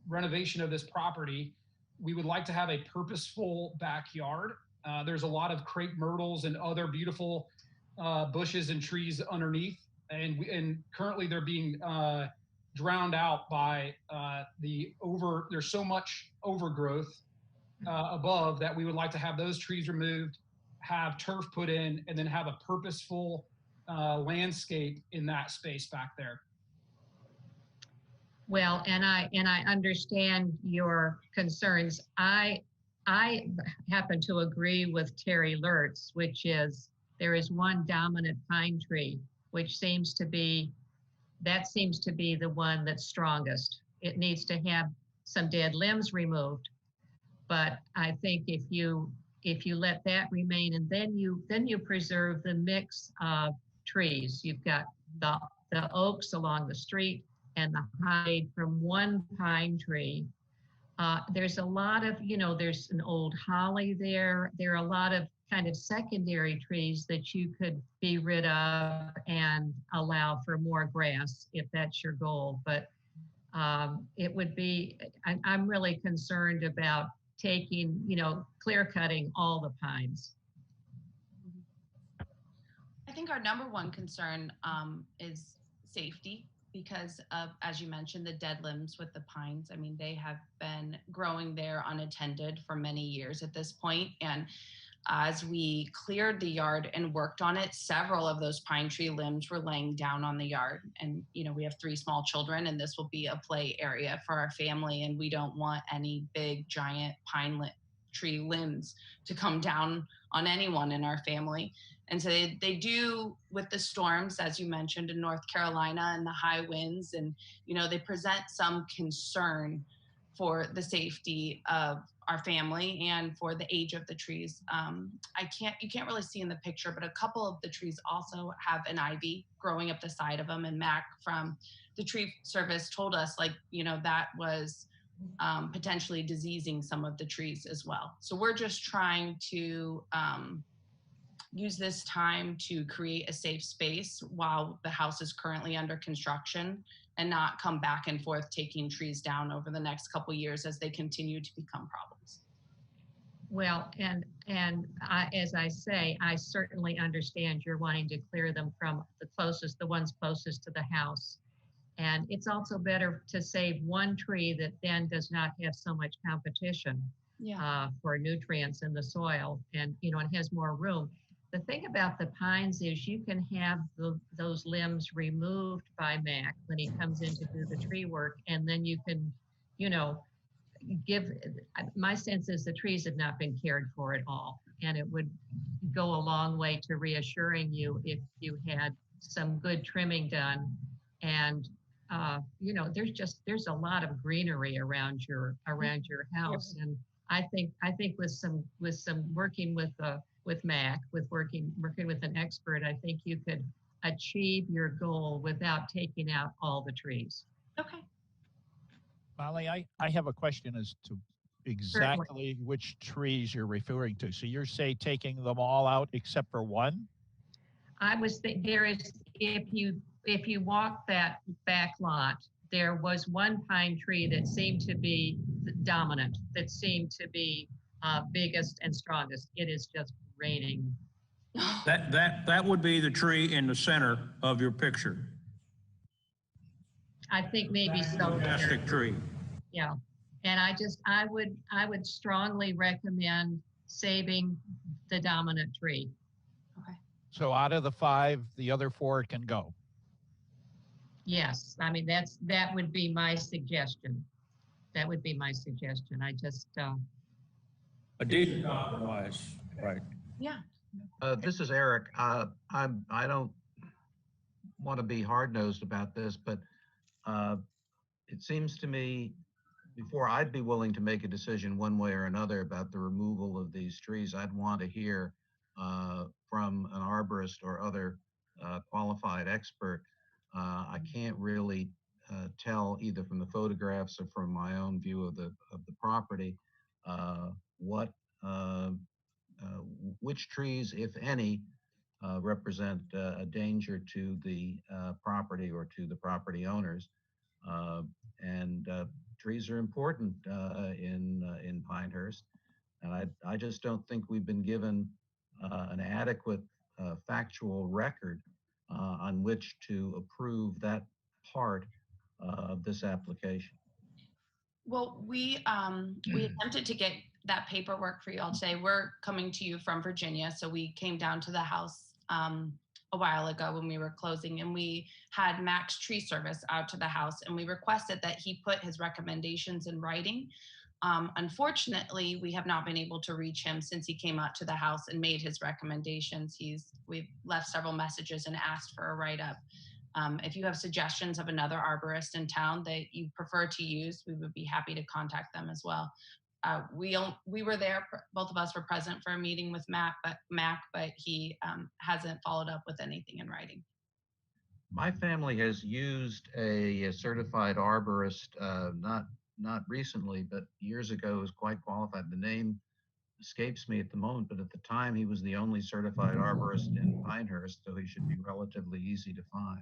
renovation of this property, we would like to have a purposeful backyard. There's a lot of crepe myrtles and other beautiful bushes and trees underneath, and currently they're being drowned out by there's so much overgrowth above that we would like to have those trees removed, have turf put in, and then have a purposeful landscape in that space back there. Well, and I understand your concerns. I happen to agree with Terry Lertz, which is there is one dominant pine tree, which seems to be the one that's strongest. It needs to have some dead limbs removed, but I think if you let that remain and then you preserve the mix of trees, you've got the oaks along the street and the hide from one pine tree. There's a lot of, there's an old holly there. There are a lot of kind of secondary trees that you could be rid of and allow for more grass if that's your goal. But it would be, I'm really concerned about taking, clear cutting all the pines. I think our number one concern is safety. because of, as you mentioned, the dead limbs with the pines. I mean, they have been growing there unattended for many years at this point. And as we cleared the yard and worked on it, several of those pine tree limbs were laying down on the yard. And, you know, we have 3 small children, and this will be a play area for our family. And we don't want any big, giant tree limbs to come down on anyone in our family. And so they do, with the storms, as you mentioned, in North Carolina and the high winds, and, you know, they present some concern for the safety of our family and for the age of the trees. You can't really see in the picture, but a couple of the trees also have an ivy growing up the side of them. And Mac from the tree service told us, like, you know, that was potentially diseasing some of the trees as well. So we're just trying to use this time to create a safe space while the house is currently under construction, and not come back and forth taking trees down over the next couple years as they continue to become problems. Well, and as I say, I certainly understand you're wanting to clear them from the ones closest to the house. And it's also better to save one tree that then does not have so much competition for nutrients in the soil, and, you know, it has more room. The thing about the pines is you can have those limbs removed by Mac when he comes in to do the tree work, and then you can, you know, my sense is the trees have not been cared for at all, and it would go a long way to reassuring you if you had some good trimming done. And you know, there's a lot of greenery around your house, and I think with some working with Mac, working with an expert, I think you could achieve your goal without taking out all the trees. Okay. Molly, I have a question as to exactly which trees you're referring to. So you're saying taking them all out except for one? I was there is, if you walk that back lot, there was one pine tree that seemed to be dominant, that seemed to be biggest and strongest. It is just raining. That would be the tree in the center of your picture. I think maybe so. Fantastic tree. Yeah, and I would strongly recommend saving the dominant tree. Okay. So out of the 5, the other 4 can go. Yes, I mean that would be my suggestion. That would be my suggestion. I just a decent compromise, right? Yeah. This is Eric. I don't want to be hard-nosed about this, but it seems to me, before I'd be willing to make a decision one way or another about the removal of these trees, I'd want to hear from an arborist or other qualified expert. I can't really tell, either from the photographs or from my own view of the property, which trees, if any, represent a danger to the property or to the property owners. And trees are important in Pinehurst, and I just don't think we've been given an adequate factual record on which to approve that part of this application. Well, we attempted to get that paperwork for you all today. We're coming to you from Virginia, so we came down to the house a while ago when we were closing, and we had Mac's Tree Service out to the house, and we requested that he put his recommendations in writing. Unfortunately, we have not been able to reach him since he came out to the house and made his recommendations. We've left several messages and asked for a write-up. If you have suggestions of another arborist in town that you prefer to use, we would be happy to contact them as well. We were there, both of us were present for a meeting with Mac, but he hasn't followed up with anything in writing. My family has used a certified arborist, not recently, but years ago, was quite qualified. The name escapes me at the moment, but at the time he was the only certified arborist in Pinehurst, so he should be relatively easy to find.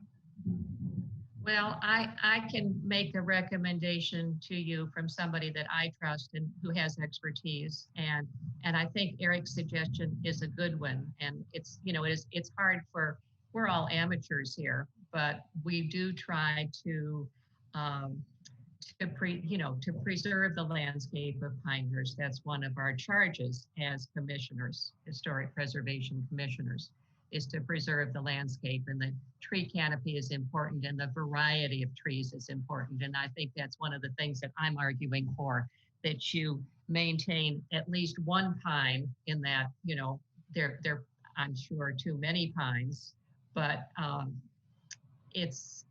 Well, I can make a recommendation to you from somebody that I trust and who has expertise, and I think Eric's suggestion is a good one. And it's, you know, it's hard we're all amateurs here, but we do try to to preserve the landscape of Pinehurst. That's one of our charges as commissioners, historic preservation commissioners, is to preserve the landscape, and the tree canopy is important, and the variety of trees is important. And I think that's one of the things that I'm arguing for, that you maintain at least one pine in that, there I'm sure too many pines, but it's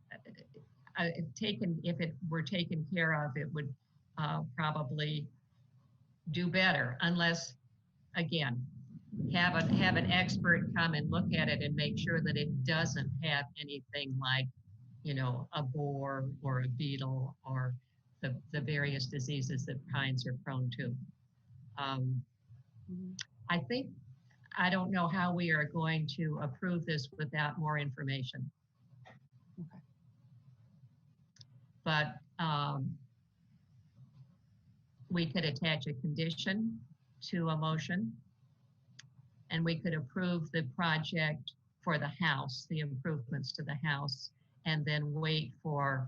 if it were taken care of, it would probably do better, unless, again, have an expert come and look at it and make sure that it doesn't have anything like, a borer or a beetle or the various diseases that pines are prone to. I don't know how we are going to approve this without more information. Okay. But we could attach a condition to a motion, and we could approve the project for the house, the improvements to the house, and then wait for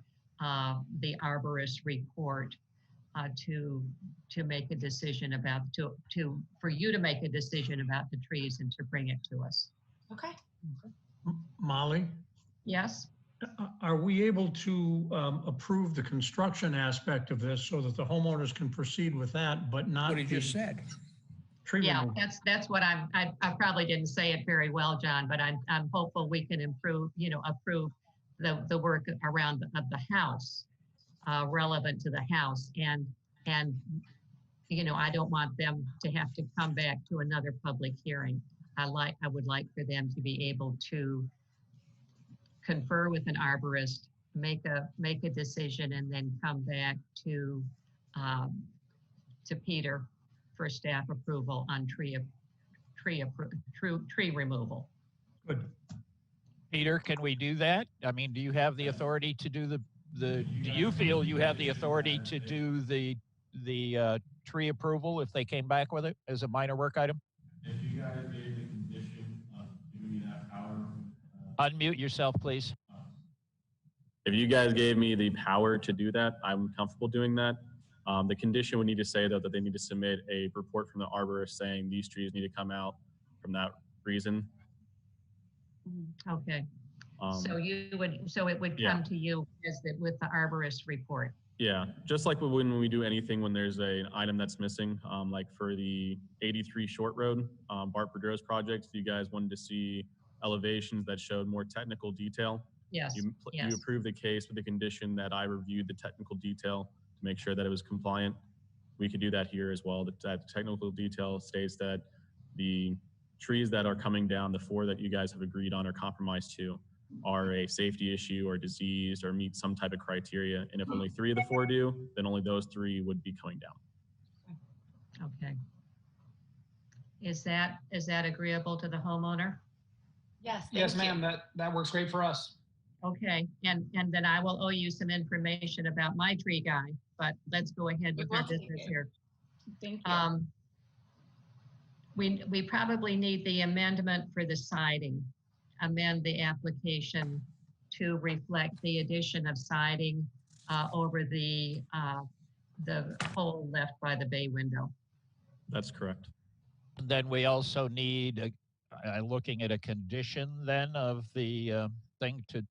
the arborist report to make a decision about, for you to make a decision about the trees and to bring it to us. Okay. Molly, Yes? are we able to approve the construction aspect of this so that the homeowners can proceed with that, but not What he the just said. tree Yeah, removal? that's what I probably didn't say it very well, John, but I'm hopeful we can approve the work around the house, relevant to the house. And I don't want them to have to come back to another public hearing. I would like for them to be able to confer with an arborist, make a decision, and then come back to Peter for staff approval on tree removal. Good. Peter, can we do that? I mean, do you have the authority to do do you feel you have the authority to do the tree approval if they came back with it as a minor work item? If you guys gave the condition of giving me that power. Unmute yourself, please. If you guys gave me the power to do that, I'm comfortable doing that. The condition would need to say, though, that they need to submit a report from the arborist saying these trees need to come out from that reason. Okay. So it would yeah. come to you with the arborist report. Yeah, just like when we do anything when there's an item that's missing, like for the 83 Short Road, Bart Boudreau's project, you guys wanted to see elevations that showed more technical detail. Yes. You approved the case with the condition that I reviewed the technical detail to make sure that it was compliant. We could do that here as well. That technical detail states that the trees that are coming down, the 4 that you guys have agreed on or compromised to, are a safety issue or disease or meet some type of criteria. And if only 3 of the 4 do, then only those 3 would be coming down. Okay. Is that agreeable to the homeowner? Yes. Yes, ma'am. That works great for us. Okay, and then I will owe you some information about my tree guy, but let's go ahead with our business here. Thank you. We probably need the amendment for the siding. Amend the application to reflect the addition of siding over the hole left by the bay window. That's correct. Then we also need looking at a condition then of the thing to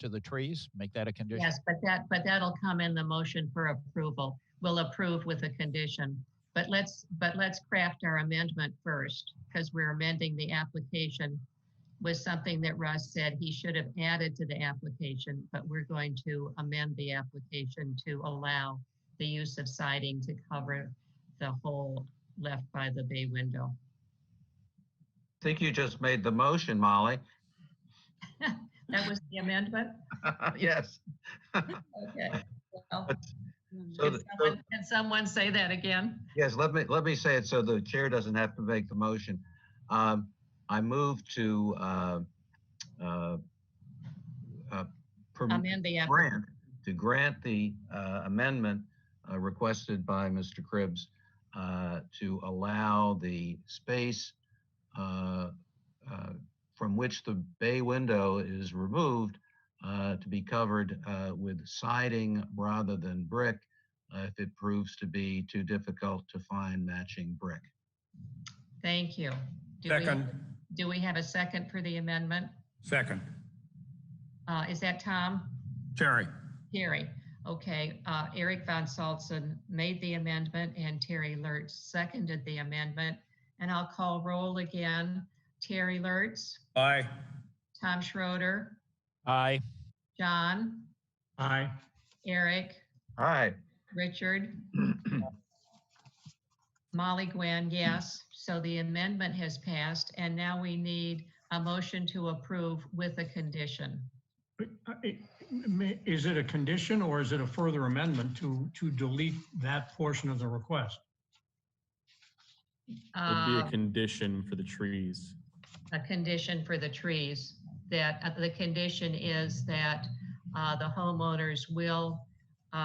the trees. Make that a condition. Yes, but that'll come in the motion for approval. We'll approve with a condition. But let's craft our amendment first, because we're amending the application with something that Russ said he should have added to the application, but we're going to amend the application to allow the use of siding to cover the hole left by the bay window. I think you just made the motion, Molly. That was the amendment? Yes. Okay. Well, So can someone say that again? yes, let me say it so the chair doesn't have to make the motion. I move to Amend the application. grant the amendment requested by Mr. Cribbs to allow the space from which the bay window is removed to be covered with siding rather than brick if it proves to be too difficult to find matching brick. Thank you. Second. Do we have a second for the amendment? Second. Is that Tom? Terry. Terry. Okay. Eric Von Salzen made the amendment and Terry Lertz seconded the amendment. And I'll call roll again. Terry Lertz. Aye. Tom Schroeder. Aye. John. Aye. Eric. Aye. Richard. Molly Gwen, yes. So the amendment has passed, and now we need a motion to approve with a condition. Is it a condition or is it a further amendment to delete that portion of the request? It'd be a condition for the trees. A condition for the trees, that the condition is that the homeowners will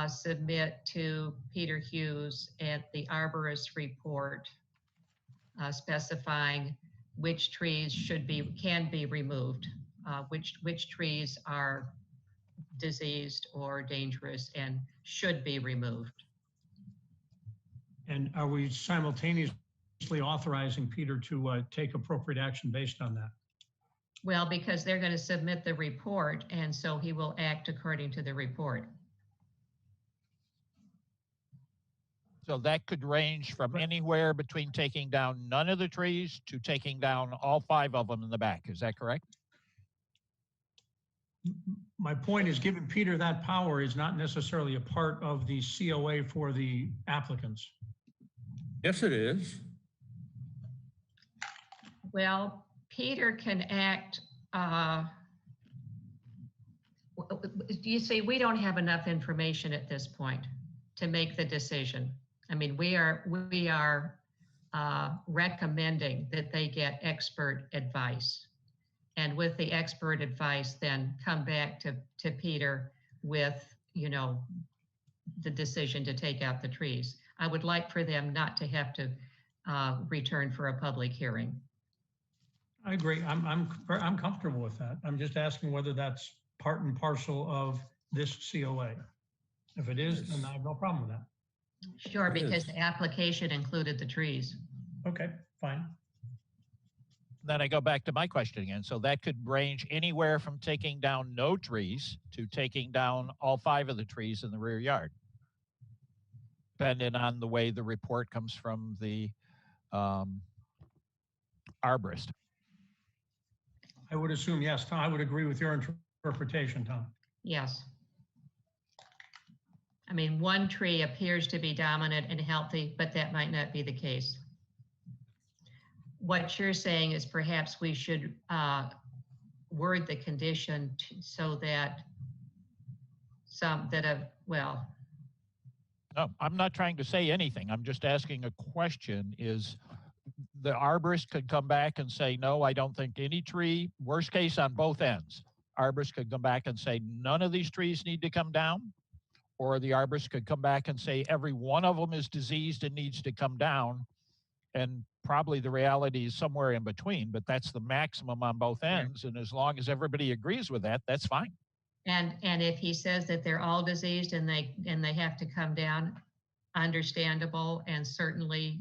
submit to Peter Hughes at the arborist report specifying which trees can be removed, which trees are diseased or dangerous and should be removed. And are we simultaneously authorizing Peter to take appropriate action based on that? Well, because they're going to submit the report, and so he will act according to the report. So that could range from anywhere between taking down none of the trees to taking down all 5 of them in the back. Is that correct? My point is giving Peter that power is not necessarily a part of the COA for the applicants. Yes, it is. Well, Peter can act, you see, we don't have enough information at this point to make the decision. I mean, we are recommending that they get expert advice. And with the expert advice, then come back to Peter with, the decision to take out the trees. I would like for them not to have to return for a public hearing. I agree. I'm comfortable with that. I'm just asking whether that's part and parcel of this COA. If it is, then I have no problem with that. Sure, because the application included the trees. Okay, fine. Then I go back to my question again. So that could range anywhere from taking down no trees to taking down all 5 of the trees in the rear yard, depending on the way the report comes from the arborist. I would assume, yes, Tom, I would agree with your interpretation, Tom. Yes. I mean, one tree appears to be dominant and healthy, but that might not be the case. What you're saying is perhaps we should word the condition so that No, I'm not trying to say anything. I'm just asking a question. Is the arborist could come back and say, no, I don't think any tree, worst case on both ends. Arborist could come back and say, none of these trees need to come down. Or the arborist could come back and say, every one of them is diseased and needs to come down. And probably the reality is somewhere in between, but that's the maximum on both ends. And as long as everybody agrees with that, that's fine. And if he says that they're all diseased and they have to come down, understandable and certainly,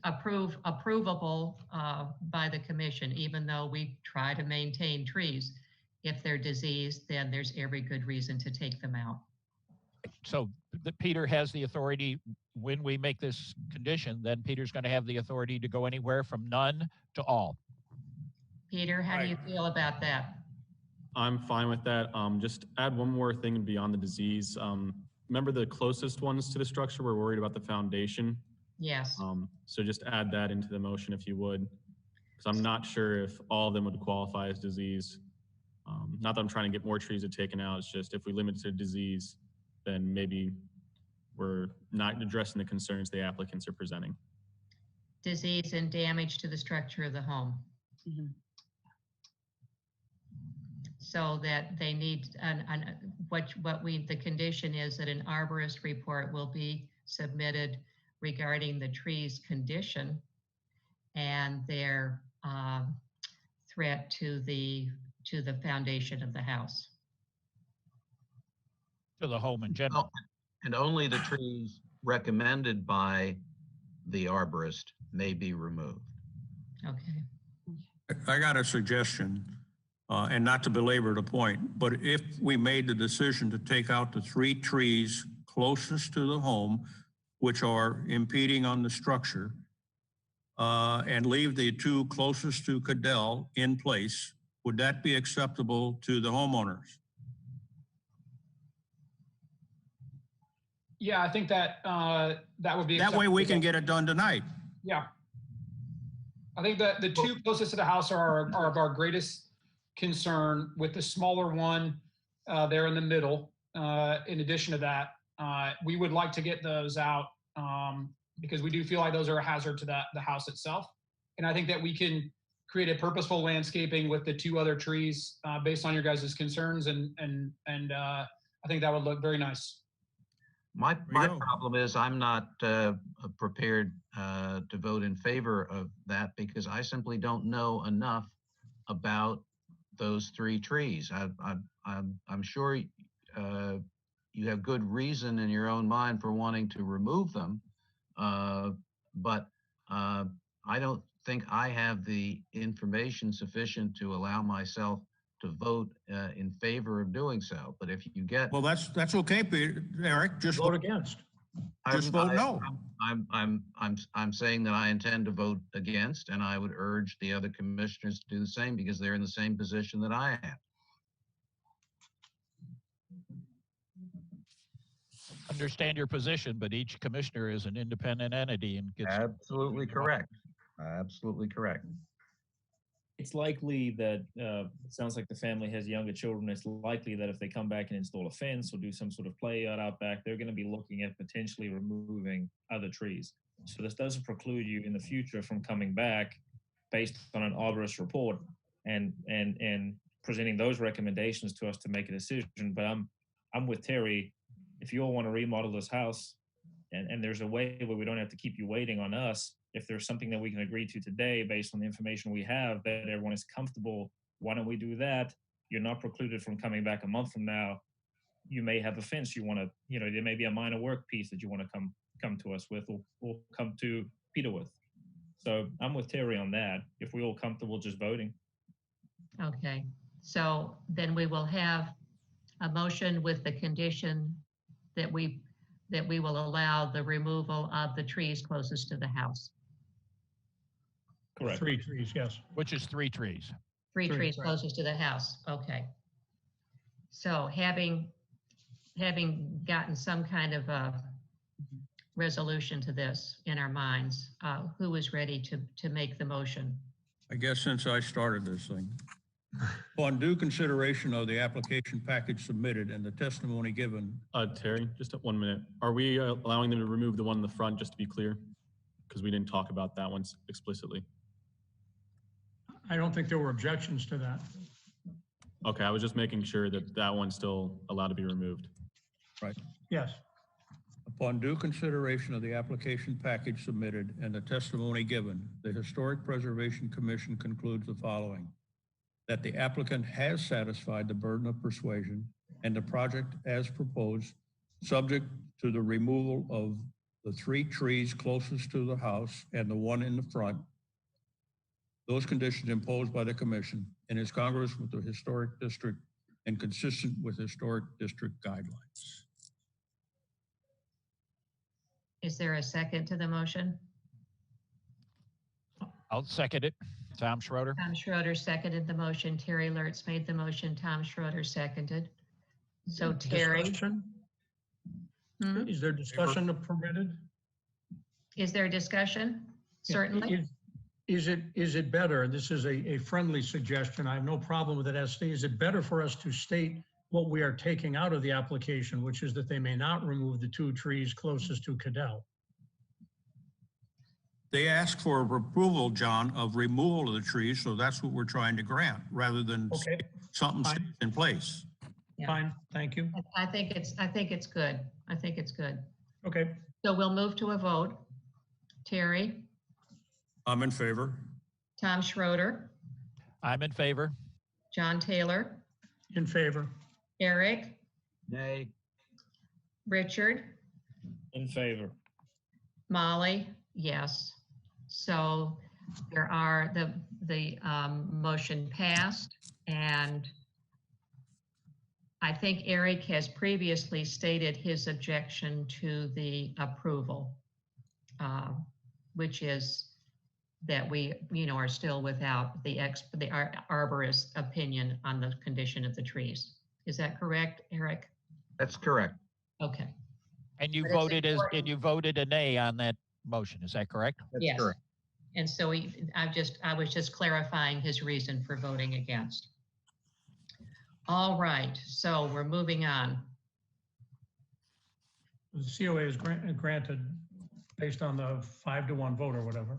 approvable by the commission, even though we try to maintain trees. If they're diseased, then there's every good reason to take them out. So Peter has the authority when we make this condition, then Peter's going to have the authority to go anywhere from none to all. Peter, how do you feel about that? I'm fine with that. Just add one more thing beyond the disease. Remember the closest ones to the structure, we're worried about the foundation. Yes. So just add that into the motion if you would, because I'm not sure if all of them would qualify as disease. Not that I'm trying to get more trees taken out, it's just if we limit to disease, then maybe we're not addressing the concerns the applicants are presenting. Disease and damage to the structure of the home. Mm-hmm. So that they need, the condition is that an arborist report will be submitted regarding the tree's condition and their threat to the foundation of the house. To the home in general. And only the trees recommended by the arborist may be removed. Okay. I got a suggestion, and not to belabor the point, but if we made the decision to take out the 3 trees closest to the home, which are impeding on the structure, and leave the 2 closest to Cadell in place, would that be acceptable to the homeowners? Yeah, I think that that would be. That way we can acceptable. get it done tonight. Yeah. I think that the 2 closest to the house are of our greatest concern, with the smaller one there in the middle. In addition to that, we would like to get those out because we do feel like those are a hazard to the house itself. And I think that we can create a purposeful landscaping with the 2 other trees based on your guys' concerns, and I think that would look very nice. My problem is I'm not prepared to vote in favor of that because I simply don't know enough about those 3 trees. I'm sure you have good reason in your own mind for wanting to remove them, but I don't think I have the information sufficient to allow myself to vote in favor of doing so. But if you get, well, that's okay, Peter, Eric. Just vote against. Just vote no. I'm saying that I intend to vote against, and I would urge the other commissioners to do the same because they're in the same position that I am. Understand your position, but each commissioner is an independent entity and gets. Absolutely correct. Absolutely correct. It's likely that it sounds like the family has younger children. It's likely that if they come back and install a fence or do some sort of play yard out back, they're going to be looking at potentially removing other trees. So this doesn't preclude you in the future from coming back based on an arborist report and presenting those recommendations to us to make a decision. But I'm with Terry. If you all want to remodel this house and there's a way where we don't have to keep you waiting on us, if there's something that we can agree to today based on the information we have that everyone is comfortable, why don't we do that? You're not precluded from coming back a month from now. You may have a fence you want to, there may be a minor work piece that you want to come to us with or come to Peter with. So I'm with Terry on that. If we're all comfortable just voting. Okay, so then we will have a motion with the condition that we will allow the removal of the trees closest to the house. Correct. 3 trees, yes. Which is 3 trees. 3 trees closest to the house. Okay. So having gotten some kind of a resolution to this in our minds, who is ready to make the motion? I guess since I started this thing. On due consideration of the application package submitted and the testimony given. Terry, just 1 minute. Are we allowing them to remove the one in the front, just to be clear? Because we didn't talk about that one explicitly. I don't think there were objections to that. Okay, I was just making sure that that one's still allowed to be removed. Right. Yes. Upon due consideration of the application package submitted and the testimony given, the Historic Preservation Commission concludes the following: that the applicant has satisfied the burden of persuasion and the project as proposed, subject to the removal of the 3 trees closest to the house and the one in the front. Those conditions imposed by the commission and is congruous with the historic district and consistent with historic district guidelines. Is there a second to the motion? I'll second it. Tom Schroeder. Tom Schroeder seconded the motion. Terry Lurtz made the motion. Tom Schroeder seconded. So Terry. Discussion? Is there discussion permitted? Is there discussion? Certainly. Is it better, this is a friendly suggestion, I have no problem with it as stated, is it better for us to state what we are taking out of the application, which is that they may not remove the 2 trees closest to Cadell? They asked for approval, John, of removal of the trees, so that's what we're trying to grant, rather than something stays in place. Yeah. Fine, thank you. I think it's good. I think it's good. Okay. So we'll move to a vote. Terry, I'm in favor. Tom Schroeder, I'm in favor. John Taylor, In favor. Eric, Nay. Richard, In favor. Molly, yes. So there are, the motion passed, and I think Eric has previously stated his objection to the approval, which is that we, are still without the arborist opinion on the condition of the trees. Is that correct, Eric? That's correct. Okay. And you But it's voted important. and you voted a nay on that motion. Is that correct? That's Yes. correct. And so I was just clarifying his reason for voting against. All right, so we're moving on. The COA is granted based on the 5-to-1 vote or whatever.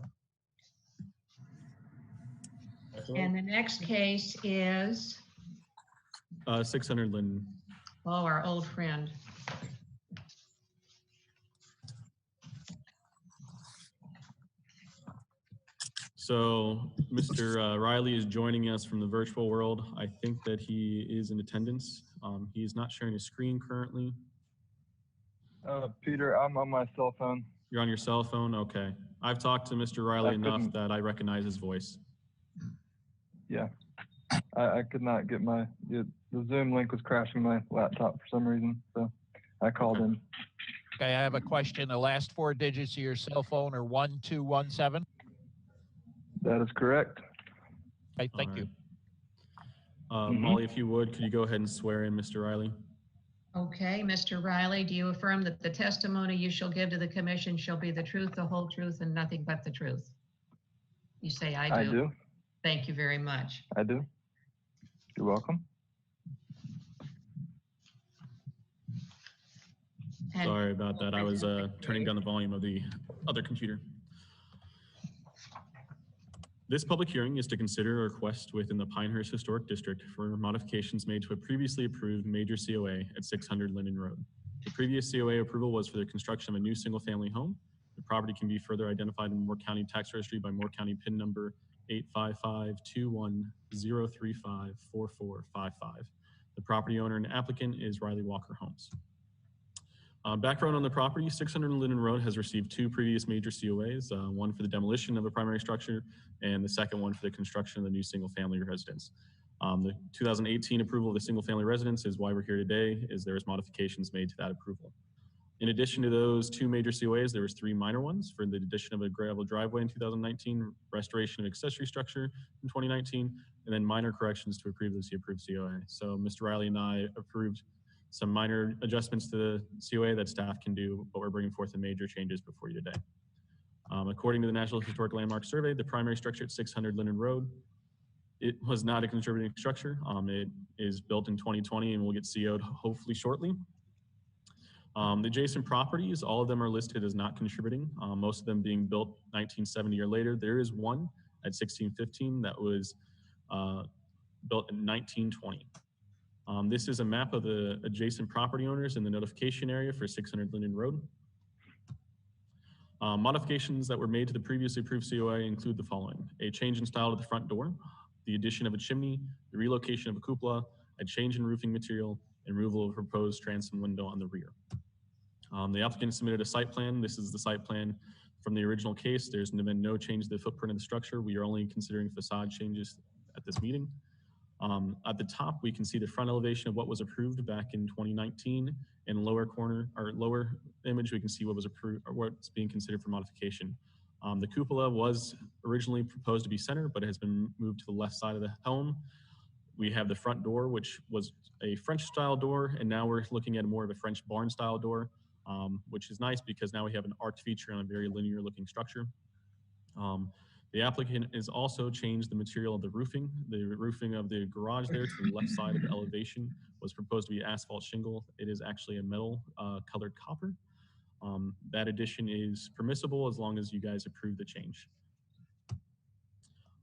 And the next case is, 600 Linden. oh, our old friend. So Mr. Riley is joining us from the virtual world. I think that he is in attendance. He is not sharing his screen currently. Peter, I'm on my cell phone. You're on your cell phone? Okay. I've talked to Mr. Riley enough that I recognize his voice. Yeah. I could not get the Zoom link was crashing my laptop for some reason, so I called in. Okay, I have a question. The last 4 digits of your cell phone are 1217? That is correct. Okay, thank you. Molly, if you would, could you go ahead and swear in Mr. Riley? Okay, Mr. Riley, do you affirm that the testimony you shall give to the commission shall be the truth, the whole truth, and nothing but the truth? You say, I do. I do. Thank you very much. I do. You're welcome. And- Sorry about that. I was turning down the volume of the other computer. This public hearing is to consider a request within the Pinehurst Historic District for modifications made to a previously approved major COA at 600 Linden Road. The previous COA approval was for the construction of a new single-family home. The property can be further identified in Moore County Tax Registry by Moore County PIN number 855-21-035-4455. The property owner and applicant is Riley Walker Homes. Background on the property, 600 Linden Road has received 2 previous major COAs, one for the demolition of a primary structure and the second one for the construction of the new single-family residence. The 2018 approval of the single-family residence is why we're here today, is there was modifications made to that approval. In addition to those 2 major COAs, there was 3 minor ones for the addition of a gravel driveway in 2019, restoration of accessory structure in 2019, and then minor corrections to a previously approved COA. So Mr. Riley and I approved some minor adjustments to the COA that staff can do, but we're bringing forth the major changes before you today. According to the National Historic Landmark Survey, the primary structure at 600 Linden Road, it was not a contributing structure. It is built in 2020 and will get CO'd hopefully shortly. The adjacent properties, all of them are listed as not contributing, most of them being built 1970 or later. There is one at 1615 that was built in 1920. This is a map of the adjacent property owners in the notification area for 600 Linden Road. Modifications that were made to the previously approved COA include the following: a change in style to the front door, the addition of a chimney, the relocation of a cupola, a change in roofing material, and removal of a proposed transom window on the rear. The applicant submitted a site plan. This is the site plan from the original case. There's been no change to the footprint of the structure. We are only considering facade changes at this meeting. At the top, we can see the front elevation of what was approved back in 2019. In lower corner or lower image, we can see what was approved or what's being considered for modification. The cupola was originally proposed to be center, but it has been moved to the left side of the home. We have the front door, which was a French style door, and now we're looking at more of a French barn style door, which is nice because now we have an arched feature on a very linear looking structure. The applicant has also changed the material of the roofing. The roofing of the garage there to the left side of the elevation was proposed to be asphalt shingle. It is actually a metal colored copper. That addition is permissible as long as you guys approve the change.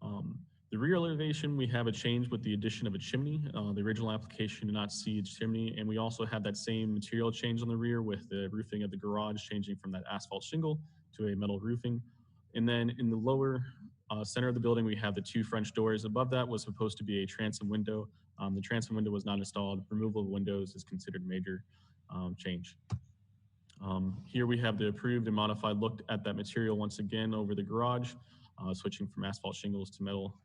The rear elevation, we have a change with the addition of a chimney. The original application did not see a chimney, and we also had that same material change on the rear with the roofing of the garage changing from that asphalt shingle to a metal roofing. And then in the lower center of the building, we have the 2 French doors. Above that was supposed to be a transom window. The transom window was not installed. Removal of windows is considered a major change. Here we have the approved and modified look at that material once again over the garage, switching from asphalt shingles to metal.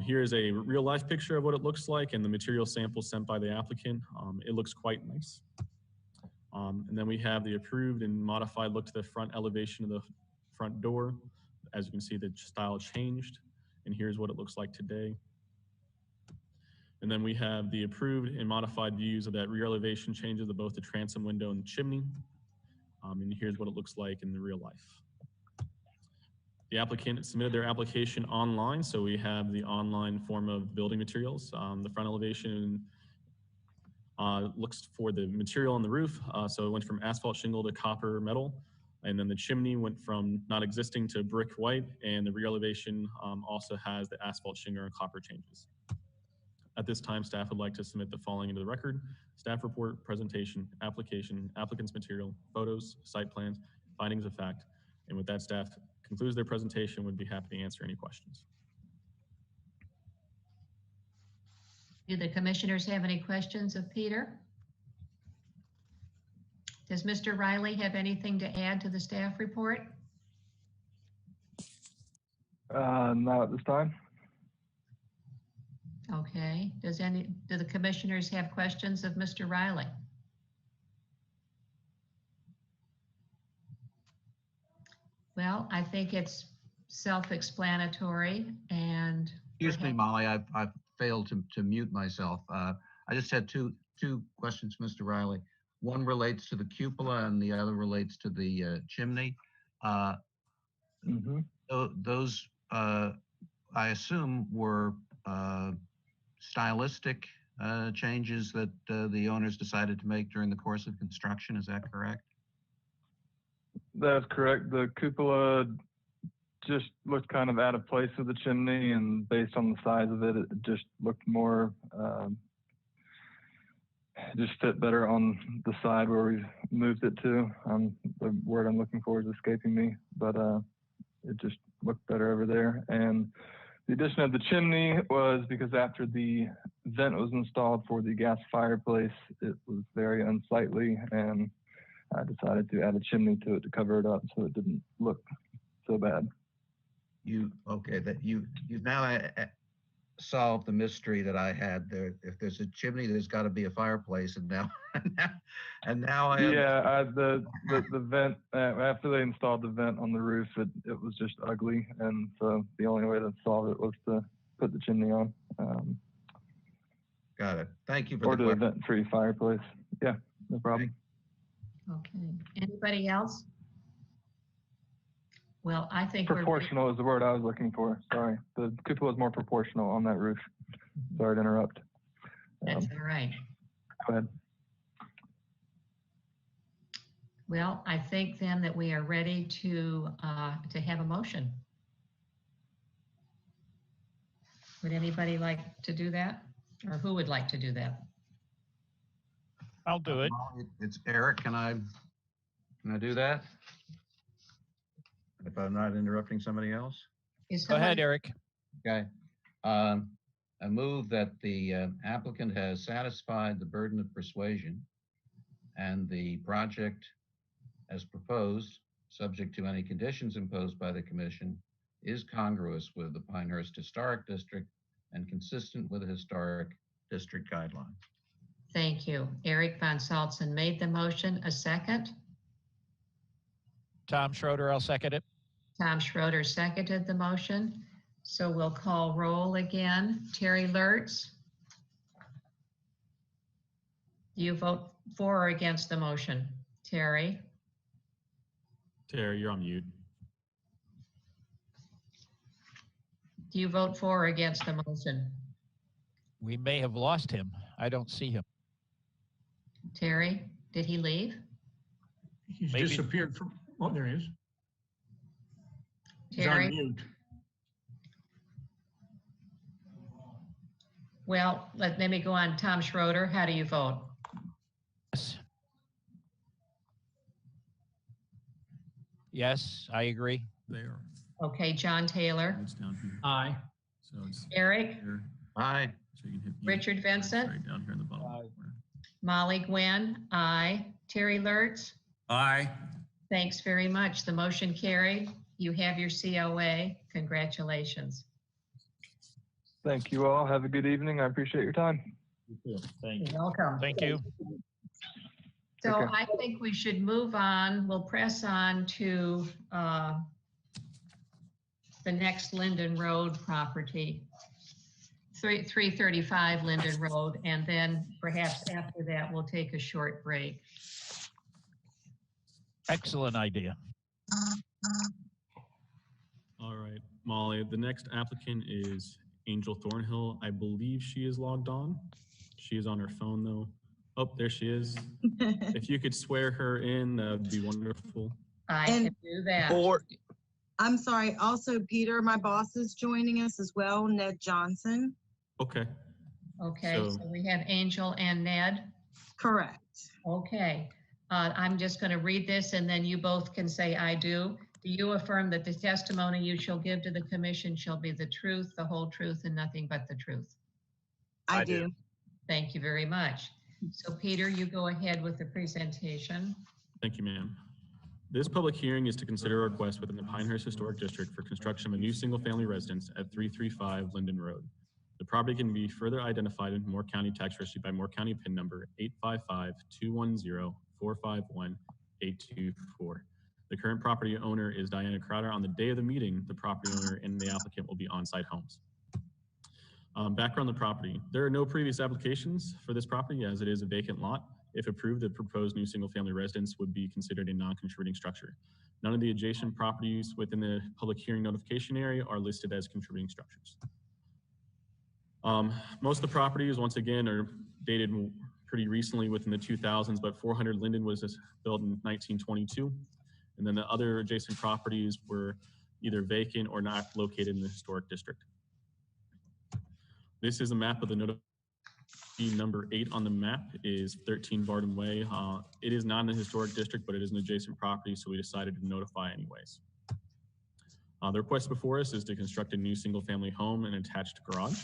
Here is a real life picture of what it looks like and the material sample sent by the applicant. It looks quite nice. And then we have the approved and modified look to the front elevation of the front door. As you can see, the style changed, and here's what it looks like today. And then we have the approved and modified views of that rear elevation changes of both the transom window and the chimney. And here's what it looks like in the real life. The applicant submitted their application online, so we have the online form of building materials. The front elevation looks for the material on the roof. So it went from asphalt shingle to copper metal. And then the chimney went from not existing to brick white, and the rear elevation also has the asphalt shingle and copper changes. At this time, staff would like to submit the following into the record: staff report, presentation, application, applicant's material, photos, site plans, findings of fact. And with that, staff concludes their presentation. Would be happy to answer any questions. Do the commissioners have any questions of Peter? Does Mr. Riley have anything to add to the staff report? Not at this time. Okay. Do the commissioners have questions of Mr. Riley? Well, I think it's self-explanatory and. Excuse me, Molly, I've failed to mute myself. I just had two questions, Mr. Riley. One relates to the cupola and the other relates to the chimney. Those, I assume, were stylistic changes that the owners decided to make during the course of construction. Is that correct? That's correct. The cupola just looked kind of out of place with the chimney, and based on the size of it, it just looked more, just fit better on the side where we moved it to. The word I'm looking for is escaping me, but it just looked better over there. And the addition of the chimney was because after the vent was installed for the gas fireplace, it was very unsightly, and I decided to add a chimney to it to cover it up so it didn't look so bad. You've now solved the mystery that I had there. If there's a chimney, there's got to be a fireplace, and now I have. Yeah, the vent after they installed the vent on the roof, it was just ugly, and so the only way to solve it was to put the chimney on. Got it. Thank you for the vent-free fireplace. Yeah, no problem. Okay. Anybody else? Well, I think proportional is the word I was looking for. Sorry, the cupola is more proportional on that roof. Sorry to interrupt. That's all right. Go ahead. Well, I think then that we are ready to have a motion. Would anybody like to do that, or who would like to do that? I'll do it. It's Eric. Can I do that? If I'm not interrupting somebody else? Go ahead, Eric. Okay. I move that the applicant has satisfied the burden of persuasion and the project as proposed, subject to any conditions imposed by the commission, is congruous with the Pinehurst Historic District and consistent with the Historic District guidelines. Thank you. Eric Von Salzen made the motion. A second? Tom Schroeder, I'll second it. Tom Schroeder seconded the motion. So we'll call roll again. Terry Lertz. Do you vote for or against the motion? Terry? Terry, you're on mute. Do you vote for or against the motion? We may have lost him. I don't see him. Terry, did he leave? He's disappeared from, oh, there he is. Terry? He's on mute. Well, let me go on. Tom Schroeder, how do you vote? Yes. Yes, I agree. There. Okay, John Taylor. It's down here. Aye. So it's Eric, here. Aye. So you can hit Richard Vincent, right down here in the bottom corner. Molly Gwynn, aye. Terry Lertz, Aye. thanks very much. The motion carried. You have your COA. Congratulations. Thank you all. Have a good evening. I appreciate your time. You too. Thank you. You're welcome. Thank you. So Okay. I think we should move on. We'll press on to the next Linden Road property, 335 Linden Road, and then perhaps after that, we'll take a short break. Excellent idea. All right, Molly, the next applicant is Angel Thornhill. I believe she is logged on. She is on her phone though. Oh, there she is. If you could swear her in, that would be wonderful. I can do that. I'm sorry, also Peter, my boss, is joining us as well, Ned Johnson. Okay. Okay, So- so we have Angel and Ned. Correct. Okay, I'm just going to read this and then you both can say I do. Do you affirm that the testimony you shall give to the commission shall be the truth, the whole truth, and nothing but the truth? I do. Thank you very much. So Peter, you go ahead with the presentation. Thank you, ma'am. This public hearing is to consider a request within the Pinehurst Historic District for construction of a new single-family residence at 335 Linden Road. The property can be further identified in Moore County Tax Registry by Moore County PIN number 855-210-451-824. The current property owner is Diana Crowder. On the day of the meeting, the property owner and the applicant will be on-site homes. Background on the property. There are no previous applications for this property as it is a vacant lot. If approved, the proposed new single-family residence would be considered a non-contributing structure. None of the adjacent properties within the public hearing notification area are listed as contributing structures. Most of the properties, once again, are dated pretty recently within the 2000s, but 400 Linden was built in 1922. And then the other adjacent properties were either vacant or not located in the historic district. This is a map of the notification. Number 8 on the map is 13 Varden Way. It is not in the historic district, but it is an adjacent property, so we decided to notify anyways. The request before us is to construct a new single-family home and attached garage.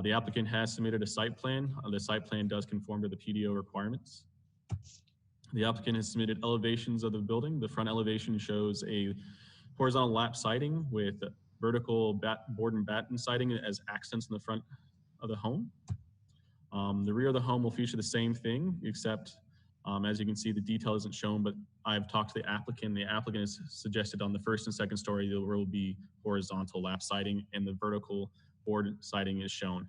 The applicant has submitted a site plan. The site plan does conform to the PDO requirements. The applicant has submitted elevations of the building. The front elevation shows a horizontal lap siding with vertical board and batten siding as accents in the front of the home. The rear of the home will feature the same thing, except as you can see, the detail isn't shown, but I've talked to the applicant. The applicant has suggested on the first and second story, there will be horizontal lap siding and the vertical board siding is shown.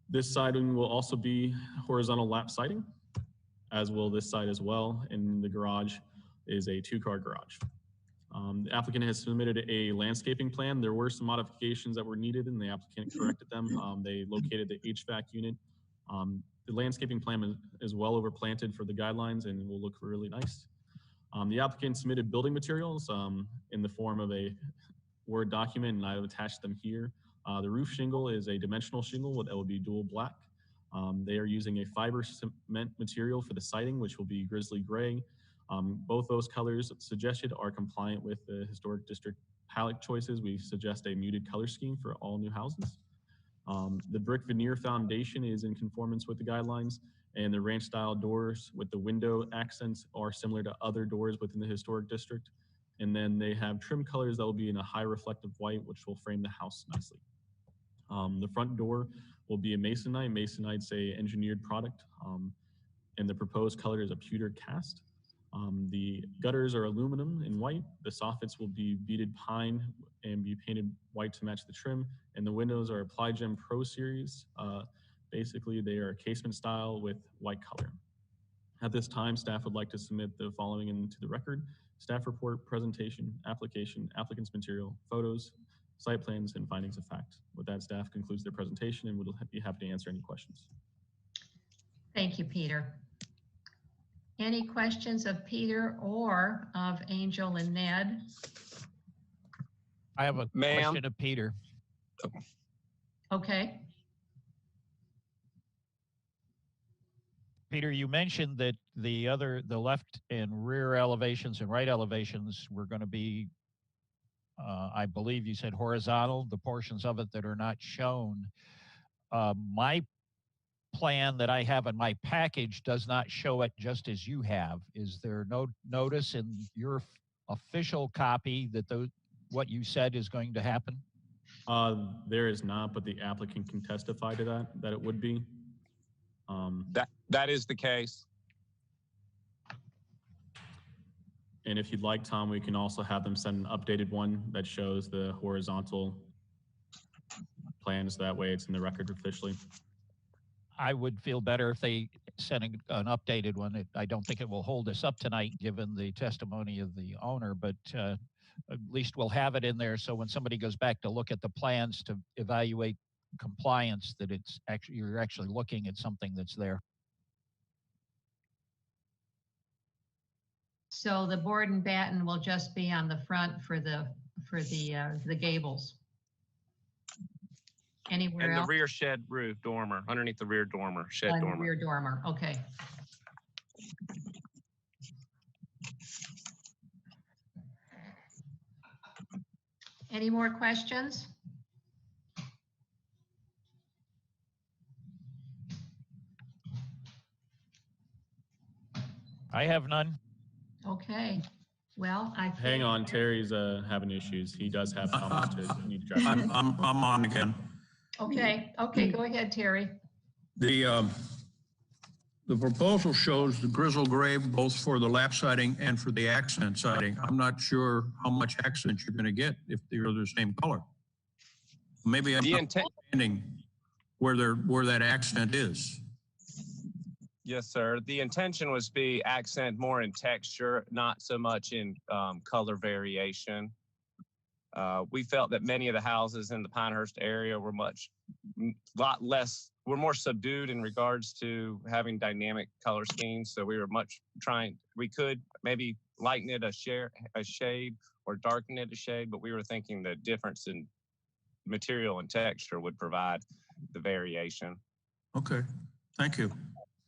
This siding will also be horizontal lap siding, as will this side as well. And the garage is a 2-car garage. The applicant has submitted a landscaping plan. There were some modifications that were needed and the applicant corrected them. They located the HVAC unit. The landscaping plan is well overplanted for the guidelines and will look really nice. The applicant submitted building materials in the form of a Word document, and I've attached them here. The roof shingle is a dimensional shingle that will be dual black. They are using a fiber cement material for the siding, which will be grizzly gray. Both those colors suggested are compliant with the historic district palette choices. We suggest a muted color scheme for all new houses. The brick veneer foundation is in conformance with the guidelines, and the ranch style doors with the window accents are similar to other doors within the historic district. And then they have trim colors that will be in a high reflective white, which will frame the house nicely. The front door will be a masonite. Masonite's a engineered product, and the proposed color is a pewter cast. The gutters are aluminum and white. The soffits will be beaded pine and be painted white to match the trim. And the windows are Applied Gem Pro Series. Basically, they are casement style with white color. At this time, staff would like to submit the following into the record: staff report, presentation, application, applicant's material, photos, site plans, and findings of fact. With that, staff concludes their presentation and would be happy to answer any questions. Thank you, Peter. Any questions of Peter or of Angel and Ned? I have a question of Peter. Okay. Peter, you mentioned that the left and rear elevations and right elevations were going to be I believe you said horizontal, the portions of it that are not shown. My plan that I have in my package does not show it just as you have. Is there no notice in your official copy that what you said is going to happen? There is not, but the applicant can testify to that it would be. That is the case. And if you'd like, Tom, we can also have them send an updated one that shows the horizontal plans. That way it's in the record officially. I would feel better if they sent an updated one. I don't think it will hold us up tonight, given the testimony of the owner, but at least we'll have it in there. So when somebody goes back to look at the plans to evaluate compliance, that you're actually looking at something that's there. So the board and batten will just be on the front for the gables. Anywhere And else? the rear shed roof dormer, underneath the rear dormer, shed And the dormer. rear dormer, okay. Any more questions? I have none. Okay, well, I think. Hang on, Terry's having issues. He does have comments to need to address. I'm on again. Okay, go ahead, Terry. The proposal shows the grizzle gray both for the lap siding and for the accent siding. I'm not sure how much accent you're going to get if they're the same color. Maybe I'm not understanding where that accent is. Yes, sir. The intention was to be accent more in texture, not so much in color variation. We felt that many of the houses in the Pinehurst area were were more subdued in regards to having dynamic color schemes. So we were we could maybe lighten it a shade or darken it a shade, but we were thinking the difference in material and texture would provide the variation. Okay, thank you.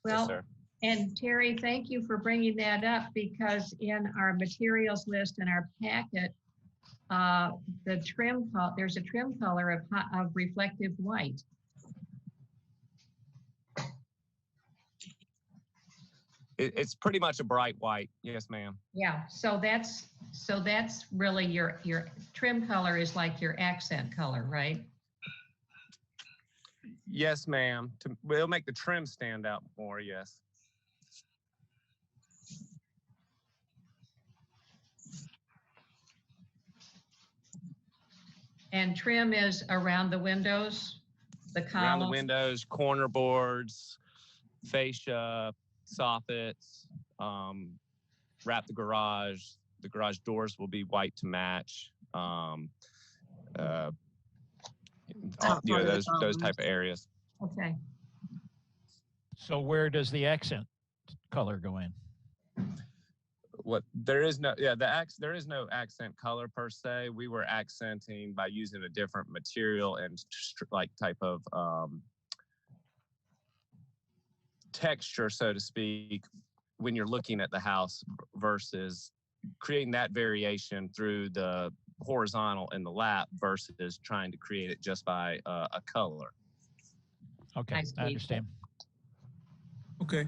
Well, Yes, sir. and Terry, thank you for bringing that up, because in our materials list in our packet, there's a trim color of reflective white. It's pretty much a bright white. Yes, ma'am. Yeah, so that's really your trim color is like your accent color, right? Yes, ma'am. It'll make the trim stand out more, yes. And trim is around the windows, the columns? Around the windows, corner boards, fascia, soffits, wrap the garage. The garage doors will be white to match. Those type of areas. Okay. So where does the accent color go in? There is no accent color per se. We were accenting by using a different material and type of texture, so to speak, when you're looking at the house versus creating that variation through the horizontal and the lap versus trying to create it just by a color. Okay, I understand. Okay.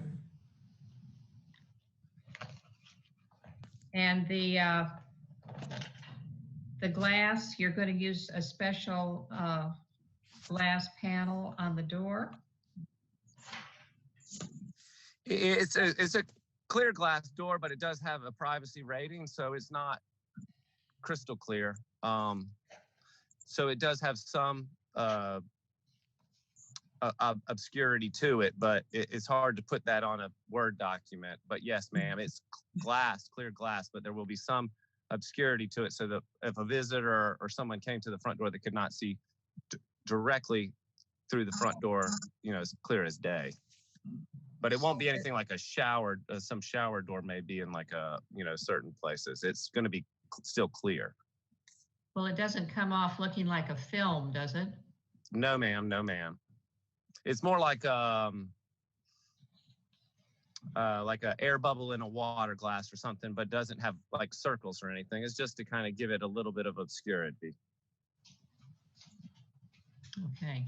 And the glass, you're going to use a special glass panel on the door? It's a clear glass door, but it does have a privacy rating, so it's not crystal clear. So it does have some obscurity to it, but it's hard to put that on a Word document. But yes, ma'am, it's glass, clear glass, but there will be some obscurity to it, so that if a visitor or someone came to the front door that could not see directly through the front door, it's clear as day. But it won't be anything like a shower. Some shower door may be in like certain places. It's going to be still clear. Well, it doesn't come off looking like a film, does it? No, ma'am. No, ma'am. It's more like like a air bubble in a water glass or something, but doesn't have like circles or anything. It's just to kind of give it a little bit of obscurity. Okay.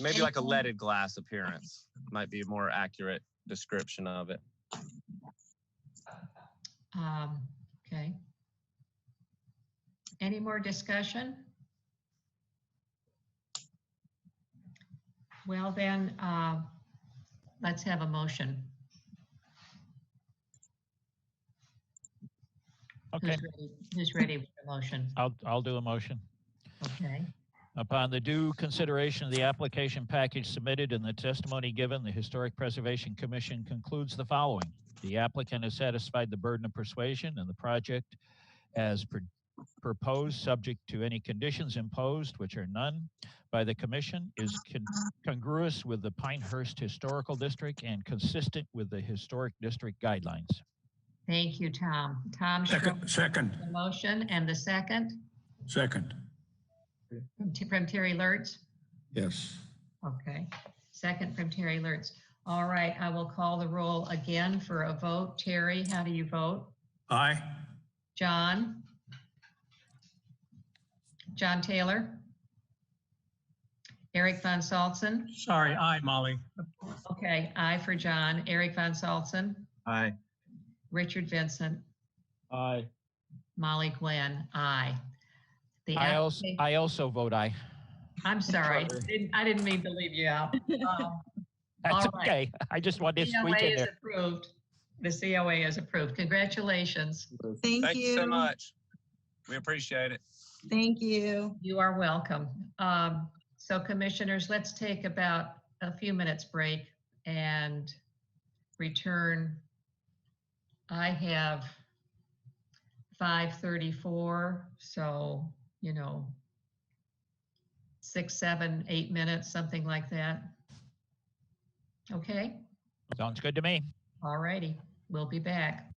Maybe like a leaded glass appearance might be a more accurate description of it. Okay. Any more discussion? Well, then, let's have a motion. Okay. Who's ready with the motion? I'll do a motion. Okay. Upon the due consideration of the application package submitted and the testimony given, the Historic Preservation Commission concludes the following. The applicant has satisfied the burden of persuasion and the project as proposed, subject to any conditions imposed, which are none, by the commission, is congruous with the Pinehurst Historical District and consistent with the Historic District guidelines. Thank you, Tom. Tom. Second. The motion and the second Second. from Terry Lurtz. Yes. Okay. Second from Terry Lurtz. All right, I will call the roll again for a vote. Terry, how do you vote? Aye. John? John Taylor? Eric Von Saltzen? Sorry, aye, Molly. Okay, aye for John. Eric Von Saltzen? Aye. Richard Vincent? Aye. Molly Glenn? Aye. The I application- also vote aye. I'm sorry, I didn't mean to leave you out. That's all right. okay. I just wanted to squeak COA in is there. approved. The COA is approved. Congratulations. Thank you so much. We appreciate it. Thank you. You are welcome. So commissioners, let's take about a few minutes break and return. I have 5:34, so, 6, 7, 8 minutes, something like that. Okay, Sounds good to me. all righty, we'll be back.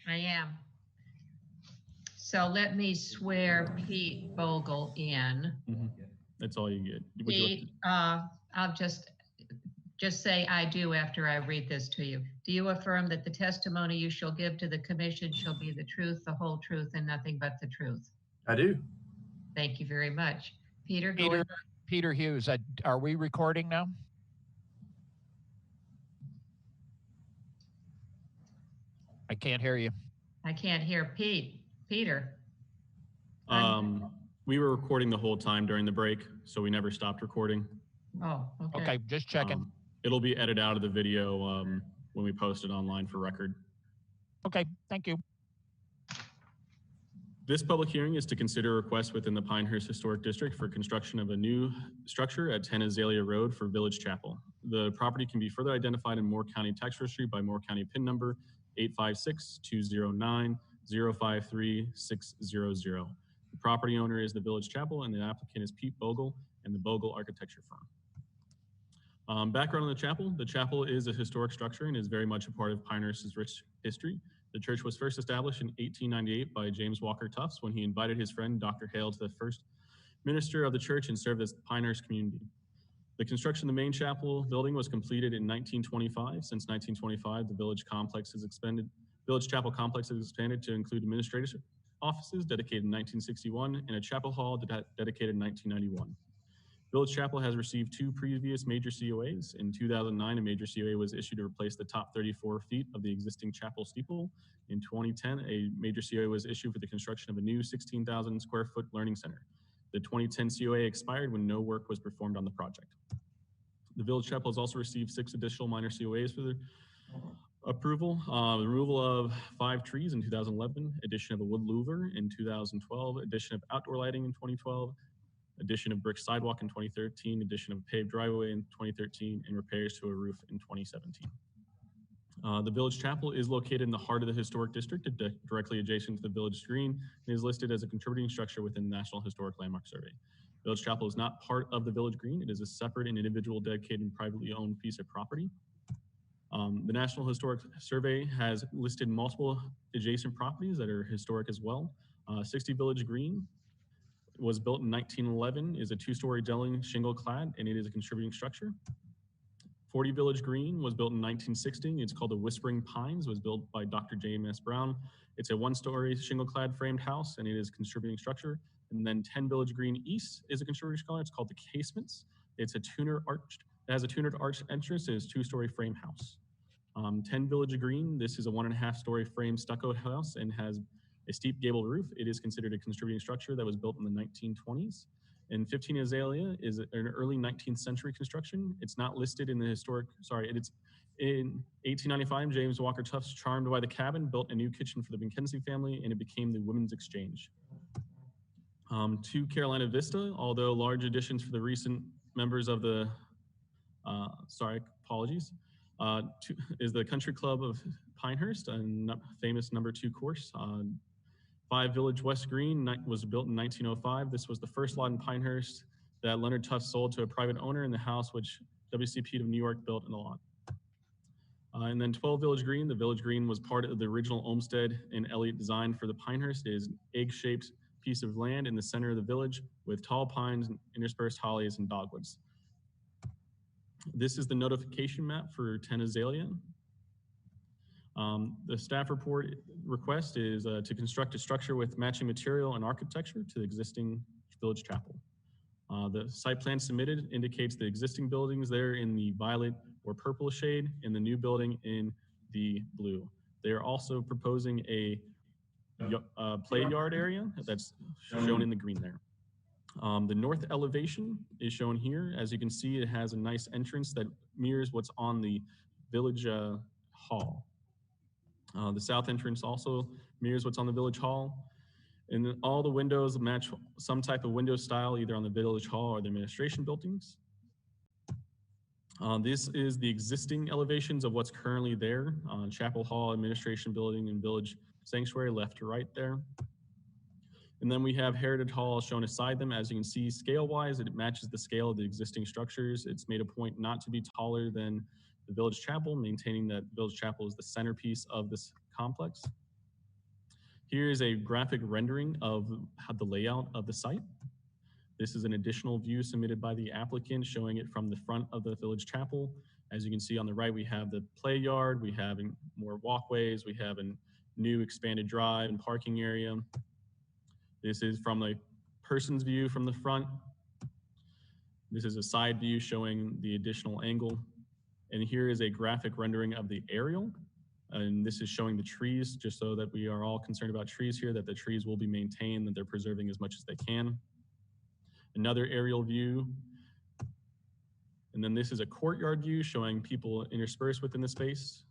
I am. So let me swear Pete Bogle in. That's all you get. Would you like Pete, I'll just say I do after I read this to you. Do you affirm that the testimony you shall give to the commission shall be the truth, the whole truth, and nothing but the truth? I do. Thank you very much. Peter, go ahead. Peter Hughes, are we recording now? I can't hear you. I can't hear Peter. We were recording the whole time during the break, so we never stopped recording. Oh, okay. Okay, just checking. It'll be edited out of the video when we post it online for record. Okay, thank you. This public hearing is to consider a request within the Pinehurst Historic District for construction of a new structure at 10 Azalea Road for Village Chapel. The property can be further identified in Moore County Tax Registry by Moore County PIN number 856-209-053-600. The property owner is the Village Chapel and the applicant is Pete Bogle and the Bogle Architecture Firm. Background on the chapel. The chapel is a historic structure and is very much a part of Pinehurst's rich history. The church was first established in 1898 by James Walker Tufts when he invited his friend Dr. Hale to the first minister of the church and served as the Pinehurst community. The construction of the main chapel building was completed in 1925. Since 1925, the village chapel complex has expanded to include administrative offices dedicated in 1961 and a chapel hall dedicated in 1991. Village Chapel has received 2 previous major COAs. In 2009, a major COA was issued to replace the top 34 feet of the existing chapel steeple. In 2010, a major COA was issued for the construction of a new 16,000 square foot learning center. The 2010 COA expired when no work was performed on the project. The Village Chapel has also received 6 additional minor COAs for their approval. The removal of 5 trees in 2011, addition of a wood louver in 2012, addition of outdoor lighting in 2012, addition of brick sidewalk in 2013, addition of paved driveway in 2013, and repairs to a roof in 2017. The Village Chapel is located in the heart of the historic district, directly adjacent to the Village Green, and is listed as a contributing structure within the National Historic Landmark Survey. Village Chapel is not part of the Village Green. It is a separate and individual dedicated and privately owned piece of property. The National Historic Survey has listed multiple adjacent properties that are historic as well. 60 Village Green was built in 1911, is a 2-story dwelling shingle clad, and it is a contributing structure. 40 Village Green was built in 1960. It's called the Whispering Pines. It was built by Dr. James Brown. It's a 1-story shingle clad framed house, and it is a contributing structure. And then 10 Village Green East is a contributing structure. It's called the Casements. It's a it has a tunered arched entrance. It is a 2-story frame house. 10 Village Green, this is a 1.5-story frame stucco house and has a steep gable roof. It is considered a contributing structure that was built in the 1920s. And 15 Azalea is an early 19th century construction. It's not listed in the historic, it's in 1895, James Walker Tufts, charmed by the cabin, built a new kitchen for the Mackenzie family, and it became the Women's Exchange. 2 Carolina Vista, although large additions for the recent members of the, is the Country Club of Pinehurst, a famous number 2 course. 5 Village West Green was built in 1905. This was the first lot in Pinehurst that Leonard Tufts sold to a private owner in the house which W.C. Peet of New York built in the lot. And then 12 Village Green. The Village Green was part of the original Olmsted and Elliott design for the Pinehurst. It is an egg-shaped piece of land in the center of the village with tall pines, interspersed hollies, and dogwoods. This is the notification map for 10 Azalea. The staff report request is to construct a structure with matching material and architecture to the existing Village Chapel. The site plan submitted indicates the existing buildings there in the violet or purple shade and the new building in the blue. They are also proposing a play yard area that's shown in the green there. The north elevation is shown here. As you can see, it has a nice entrance that mirrors what's on the Village Hall. The south entrance also mirrors what's on the Village Hall. And then all the windows match some type of window style, either on the Village Hall or the administration buildings. This is the existing elevations of what's currently there. Chapel Hall, Administration Building, and Village Sanctuary left to right there. And then we have Heritage Hall shown aside them. As you can see, scale-wise, it matches the scale of the existing structures. It's made a point not to be taller than the Village Chapel, maintaining that Village Chapel is the centerpiece of this complex. Here is a graphic rendering of how the layout of the site. This is an additional view submitted by the applicant showing it from the front of the village chapel. As you can see on the right, we have the play yard, we have more walkways, we have a new expanded drive and parking area. This is from a person's view from the front. This is a side view showing the additional angle. And here is a graphic rendering of the aerial. And this is showing the trees, just so that we are all concerned about trees here, that the trees will be maintained, that they're preserving as much as they can. Another aerial view. And then this is a courtyard view showing people interspersed within the space.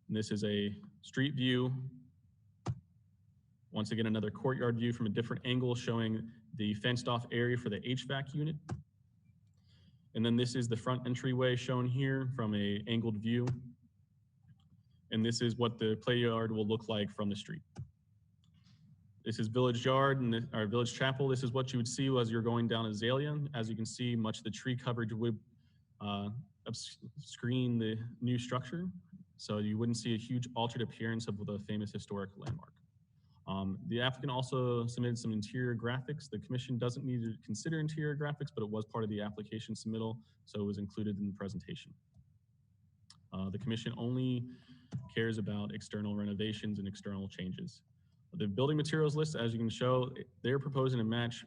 And this is a street view. Once again, another courtyard view from a different angle showing the fenced off area for the HVAC unit. And then this is the front entryway shown here from an angled view. And this is what the play yard will look like from the street. This is Village Yard and our Village Chapel. This is what you would see as you're going down Azalea. As you can see, much of the tree coverage would screen the new structure. So you wouldn't see a huge altered appearance of the famous historic landmark. The applicant also submitted some interior graphics. The commission doesn't need to consider interior graphics, but it was part of the application submittal, so it was included in the presentation. The commission only cares about external renovations and external changes. The building materials list, as you can show, they're proposing to match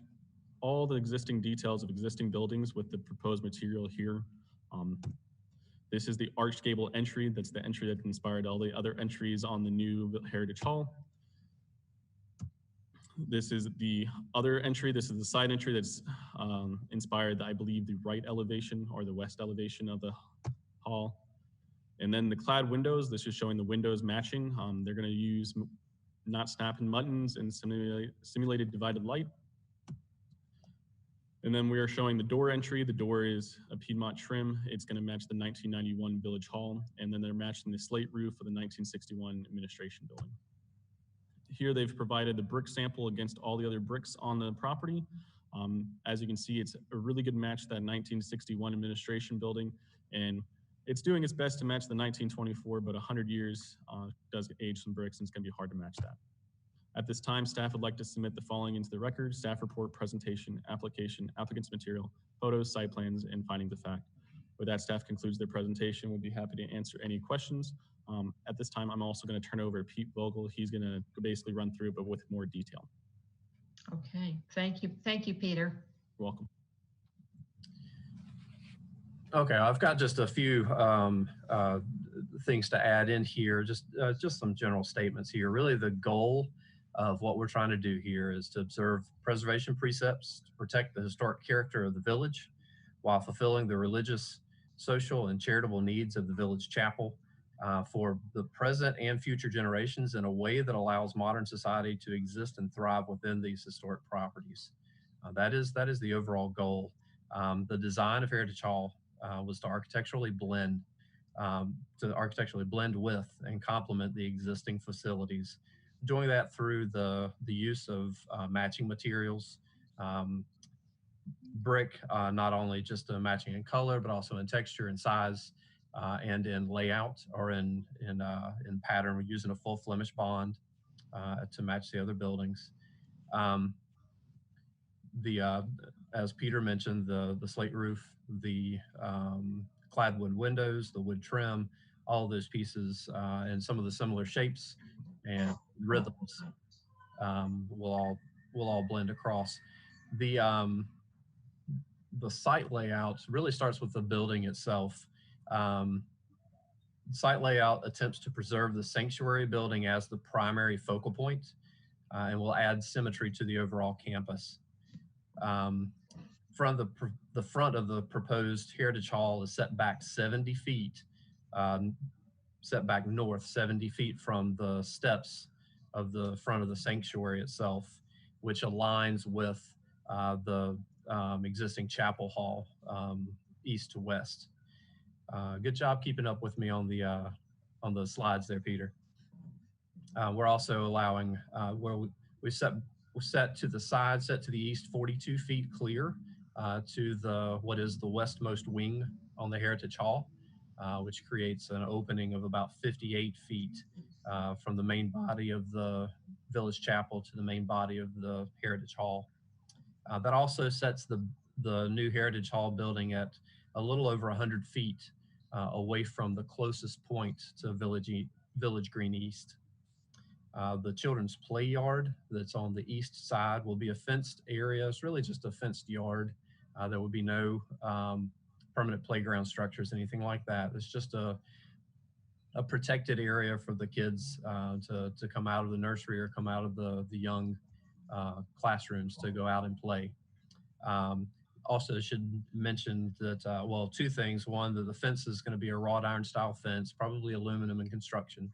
all the existing details of existing buildings with the proposed material here. This is the arched gable entry. That's the entry that inspired all the other entries on the new Heritage Hall. This is the other entry. This is the side entry that's inspired, I believe, the right elevation or the west elevation of the hall. And then the clad windows, this is showing the windows matching. They're going to use not snapping buttons and simulated divided light. And then we are showing the door entry. The door is a Piedmont trim. It's going to match the 1991 Village Hall. And then they're matching the slate roof of the 1961 administration building. Here they've provided the brick sample against all the other bricks on the property. As you can see, it's a really good match to that 1961 administration building. And it's doing its best to match the 1924, but 100 years does age some bricks, and it's going to be hard to match that. At this time, staff would like to submit the following into the record: staff report, presentation, application, applicant's material, photos, site plans, and findings of fact. With that, staff concludes their presentation. We'll be happy to answer any questions. At this time, I'm also going to turn over to Pete Vogel. He's going to basically run through, but with more detail. Okay, thank you. Thank you, Peter. You're welcome. Okay, I've got just a few things to add in here, just some general statements here. Really, the goal of what we're trying to do here is to observe preservation precepts to protect the historic character of the village while fulfilling the religious, social, and charitable needs of the village chapel for the present and future generations in a way that allows modern society to exist and thrive within these historic properties. That is the overall goal. The design of Heritage Hall was to architecturally blend with and complement the existing facilities. Doing that through the use of matching materials, brick, not only just matching in color, but also in texture and size, and in layout or in pattern. We're using a full Flemish bond to match the other buildings. As Peter mentioned, the slate roof, the clad wood windows, the wood trim, all of those pieces and some of the similar shapes and rhythms will all blend across. The site layout really starts with the building itself. Site layout attempts to preserve the sanctuary building as the primary focal point and will add symmetry to the overall campus. From the front of the proposed Heritage Hall is set back 70 feet, set back north 70 feet from the steps of the front of the sanctuary itself, which aligns with the existing chapel hall east to west. Good job keeping up with me on the slides there, Peter. We're also allowing where we set to the side, set to the east 42 feet clear to what is the westmost wing on the Heritage Hall, which creates an opening of about 58 feet from the main body of the Village Chapel to the main body of the Heritage Hall. That also sets the new Heritage Hall building at a little over 100 feet away from the closest point to Village Green East. The children's play yard that's on the east side will be a fenced area. It's really just a fenced yard. There will be no permanent playground structures, anything like that. It's just a protected area for the kids to come out of the nursery or come out of the young classrooms to go out and play. Also should mention that, well, two things. One, that the fence is going to be a wrought iron style fence, probably aluminum in construction,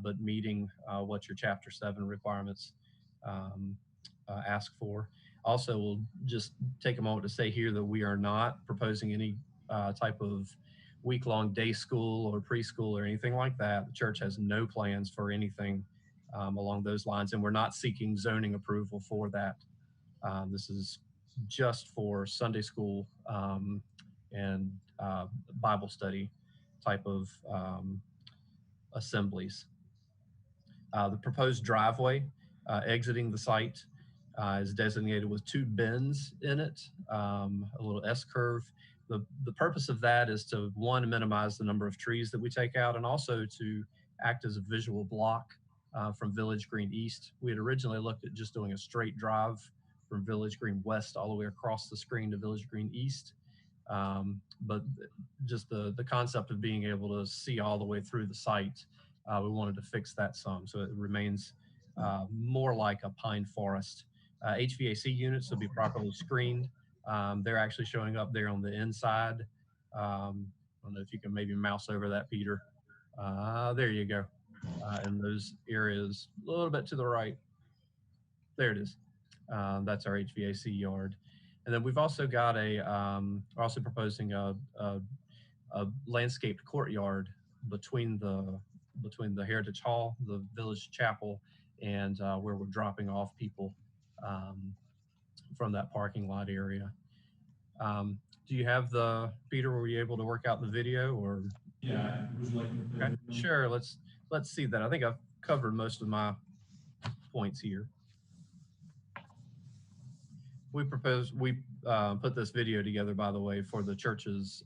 but meeting what your Chapter 7 requirements ask for. Also, we'll just take a moment to say here that we are not proposing any type of week-long day school or preschool or anything like that. The church has no plans for anything along those lines, and we're not seeking zoning approval for that. This is just for Sunday school and Bible study type of assemblies. The proposed driveway exiting the site is designated with 2 bends in it, a little S-curve. The purpose of that is to, one, minimize the number of trees that we take out, and also to act as a visual block from Village Green East. We had originally looked at just doing a straight drive from Village Green West all the way across the screen to Village Green East. But just the concept of being able to see all the way through the site, we wanted to fix that some, so it remains more like a pine forest. HVAC units will be properly screened. They're actually showing up there on the inside. I don't know if you can maybe mouse over that, Peter. There you go. In those areas, a little bit to the right. There it is. That's our HVAC yard. And then we've also got we're also proposing a landscaped courtyard between the Heritage Hall, the Village Chapel, and where we're dropping off people from that parking lot area. Do you have Peter, were you able to work out the video, or? Yeah, would you like me to? Okay, sure, let's see that. I think I've covered most of my points here. We put this video together, by the way, for the church's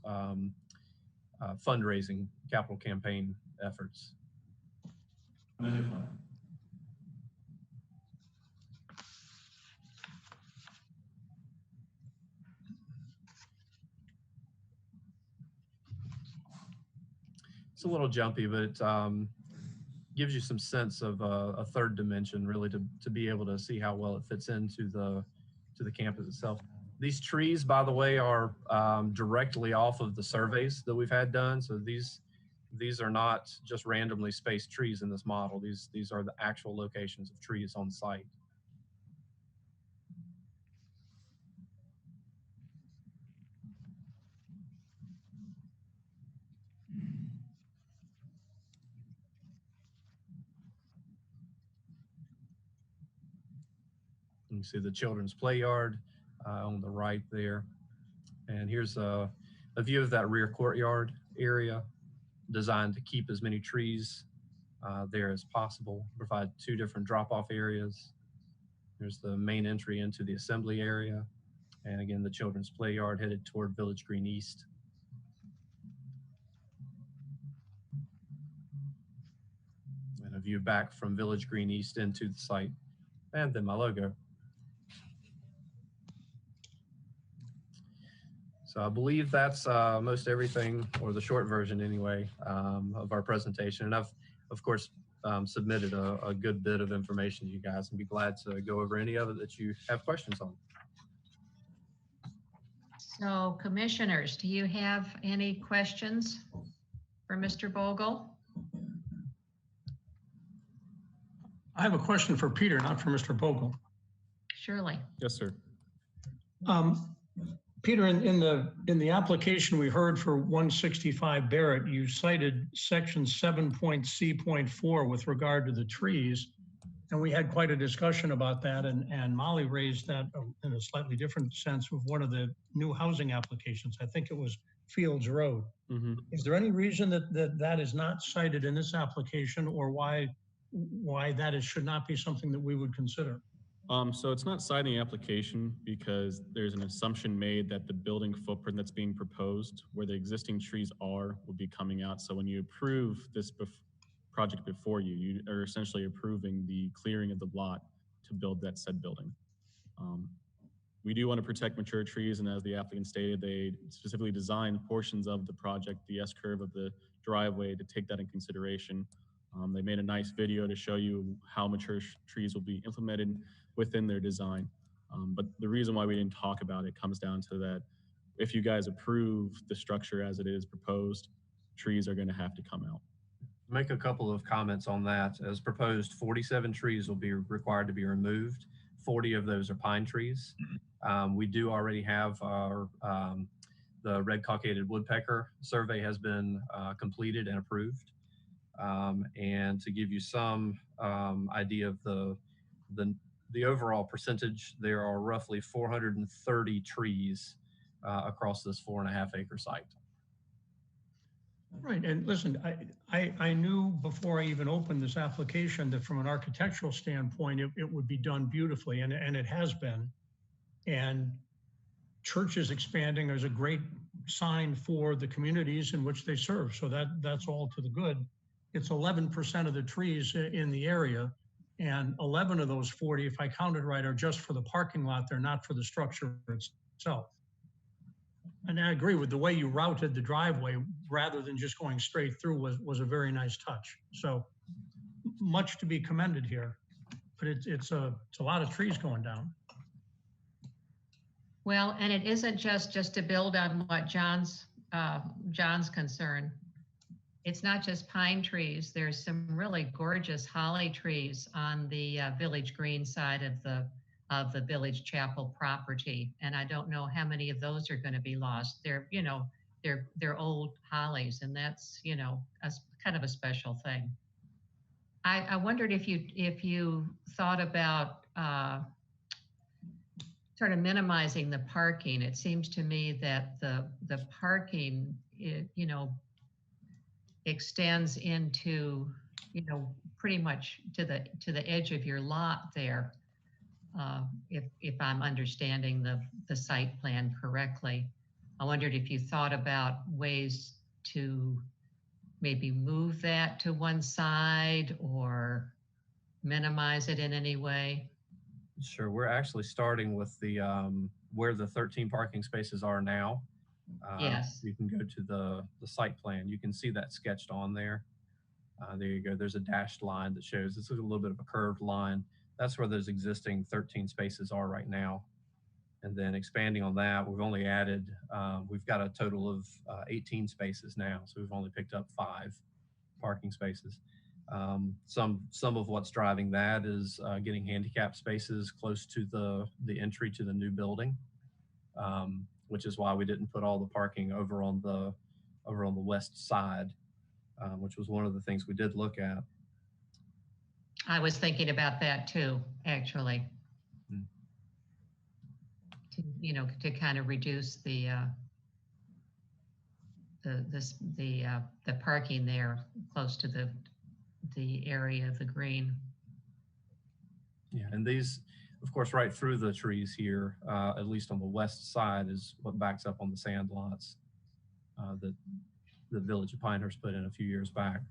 fundraising capital campaign efforts. It's a little jumpy, but it gives you some sense of a third dimension, really, to be able to see how well it fits into the campus itself. These trees, by the way, are directly off of the surveys that we've had done. So these are not just randomly spaced trees in this model. These are the actual locations of trees on site. You can see the children's play yard on the right there. And here's a view of that rear courtyard area, designed to keep as many trees there as possible, provide 2 different drop-off areas. There's the main entry into the assembly area. And again, the children's play yard headed toward Village Green East. And a view back from Village Green East into the site. And then my logo. So I believe that's most everything, or the short version anyway, of our presentation. And I've, of course, submitted a good bit of information to you guys, and be glad to go over any of it that you have questions on. So commissioners, do you have any questions for Mr. Bogle? I have a question for Peter, not for Mr. Bogle. Surely. Yes, sir. Peter, in the application we heard for 165 Barrett, you cited section 7.C.4 with regard to the trees. And we had quite a discussion about that, and Molly raised that in a slightly different sense with one of the new housing applications. I think it was Fields Road. Mm-hmm. Is there any reason that is not cited in this application, or why why should not be something that we would consider. So it's not citing the application because there's an assumption made that the building footprint that's being proposed, where the existing trees are, will be coming out. So when you approve this project before you, you are essentially approving the clearing of the lot to build that said building. We do want to protect mature trees, and as the applicant stated, they specifically designed portions of the project, the S-curve of the driveway, to take that in consideration. They made a nice video to show you how mature trees will be implemented within their design. But the reason why we didn't talk about it comes down to that if you guys approve the structure as it is proposed, trees are going to have to come out. Make a couple of comments on that. As proposed, 47 trees will be required to be removed. 40 of those are pine trees. We do already have our the red cockaded woodpecker survey has been completed and approved. And to give you some idea of the overall percentage, there are roughly 430 trees across this 4.5 acre site. Right, and listen, I knew before I even opened this application that from an architectural standpoint, it would be done beautifully, and it has been. And churches expanding is a great sign for the communities in which they serve, so that's all to the good. It's 11% of the trees in the area, and 11 of those 40, if I counted right, are just for the parking lot. They're not for the structure itself. And I agree with the way you routed the driveway rather than just going straight through was a very nice touch. So much to be commended here, but it's a lot of trees going down. Well, and it isn't just to build on what John's concern. It's not just pine trees. There's some really gorgeous holly trees on the Village Green side of the Village Chapel property, and I don't know how many of those are going to be lost. They're they're old hollies, and that's a kind of a special thing. I wondered if you thought about sort of minimizing the parking. It seems to me that the parking extends into pretty much to the edge of your lot there. If I'm understanding the site plan correctly. I wondered if you thought about ways to maybe move that to one side or minimize it in any way. Sure, we're actually starting with the where the 13 parking spaces are now. Yes. You can go to the site plan. You can see that sketched on there. There you go. There's a dashed line that shows this is a little bit of a curved line. That's where those existing 13 spaces are right now. And then expanding on that, we've only added, we've got a total of 18 spaces now. So we've only picked up 5 parking spaces. Some of what's driving that is getting handicap spaces close to the entry to the new building, which is why we didn't put all the parking over on the west side, which was one of the things we did look at. I was thinking about that too, actually. To kind of reduce the parking there close to the area of the green. Yeah, and these, of course, right through the trees here, at least on the west side, is what backs up on the sand lots that the Village of Pinehurst put in a few years back.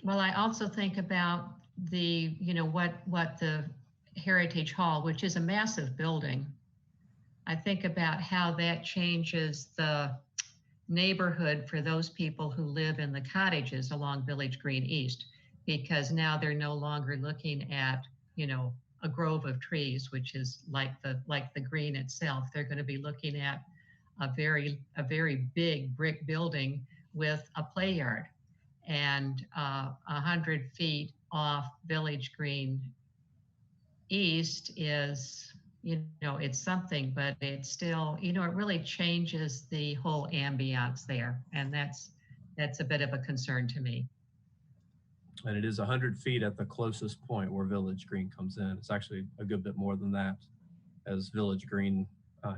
Well, I also think about the, what the Heritage Hall, which is a massive building. I think about how that changes the neighborhood for those people who live in the cottages along Village Green East, because now they're no longer looking at, a grove of trees, which is like the green itself. They're going to be looking at a very big brick building with a play yard. And 100 feet off Village Green East is, it's something, but it's still, it really changes the whole ambiance there. And that's a bit of a concern to me. And it is 100 feet at the closest point where Village Green comes in. It's actually a good bit more than that as Village Green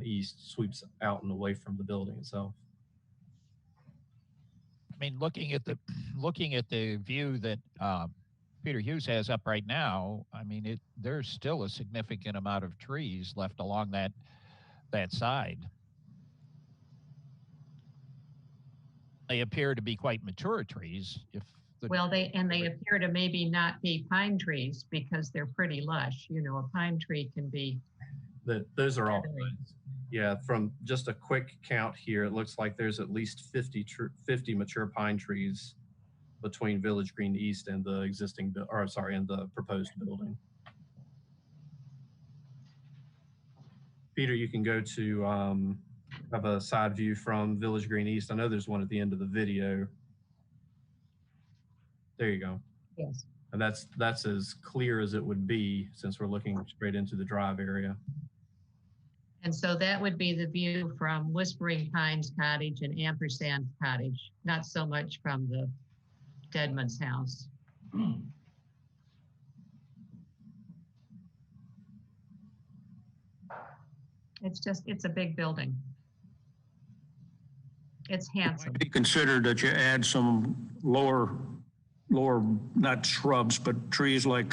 East sweeps out and away from the building itself. mean, looking at the view that Peter Hughes has up right now, I mean, there's still a significant amount of trees left along that side. They appear to be quite mature trees. Well, they appear to maybe not be pine trees because they're pretty lush. You know, a pine tree can be. Those are all pines. Yeah, from just a quick count here, it looks like there's at least 50 mature pine trees between Village Green East and the existing, and the proposed building. Peter, you can go to have a side view from Village Green East. I know there's one at the end of the video. There you go. Yes. And that's as clear as it would be since we're looking straight into the drive area. And so that would be the view from Whispering Pines Cottage and Ampersand Cottage, not so much from the Deadman's house. It's a big building. It's handsome. Be considered that you add some lower, not shrubs, but trees like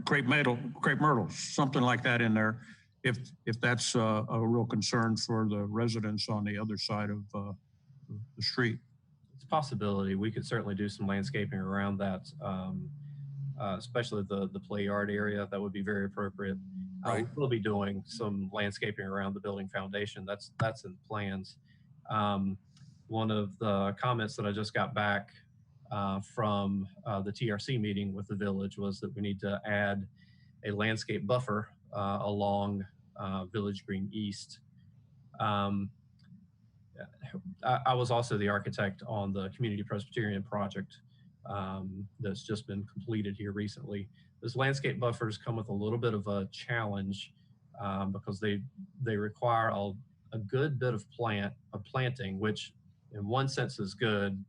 crepe myrtle, something like that in there, if that's a real concern for the residents on the other side of the street. It's a possibility. We could certainly do some landscaping around that, especially the play yard area. That would be very appropriate. Right. We'll be doing some landscaping around the building foundation. That's in plans. One of the comments that I just got back from the TRC meeting with the village was that we need to add a landscape buffer along Village Green East. I was also the architect on the Community Presbyterian project that's just been completed here recently. Those landscape buffers come with a little bit of a challenge because they require a good bit of planting, which in one sense is good,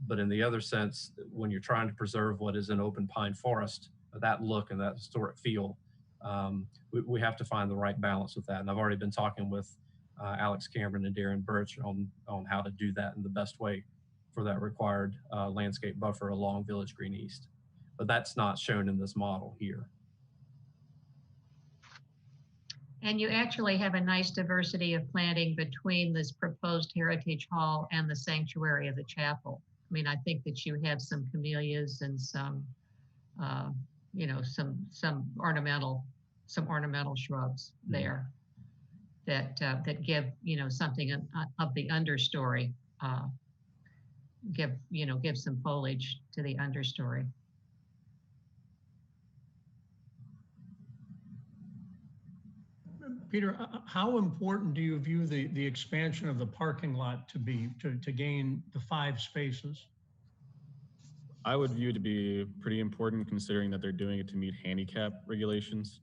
but in the other sense, when you're trying to preserve what is an open pine forest, that look and that historic feel, we have to find the right balance with that. And I've already been talking with Alex Cameron and Darren Birch on how to do that in the best way for that required landscape buffer along Village Green East. But that's not shown in this model here. And you actually have a nice diversity of planting between this proposed Heritage Hall and the sanctuary of the chapel. I mean, I think that you have some camellias and some, some ornamental shrubs there that give, something of the understory, give some foliage to the understory. Peter, how important do you view the expansion of the parking lot to be to gain the 5 spaces? I would view it to be pretty important considering that they're doing it to meet handicap regulations.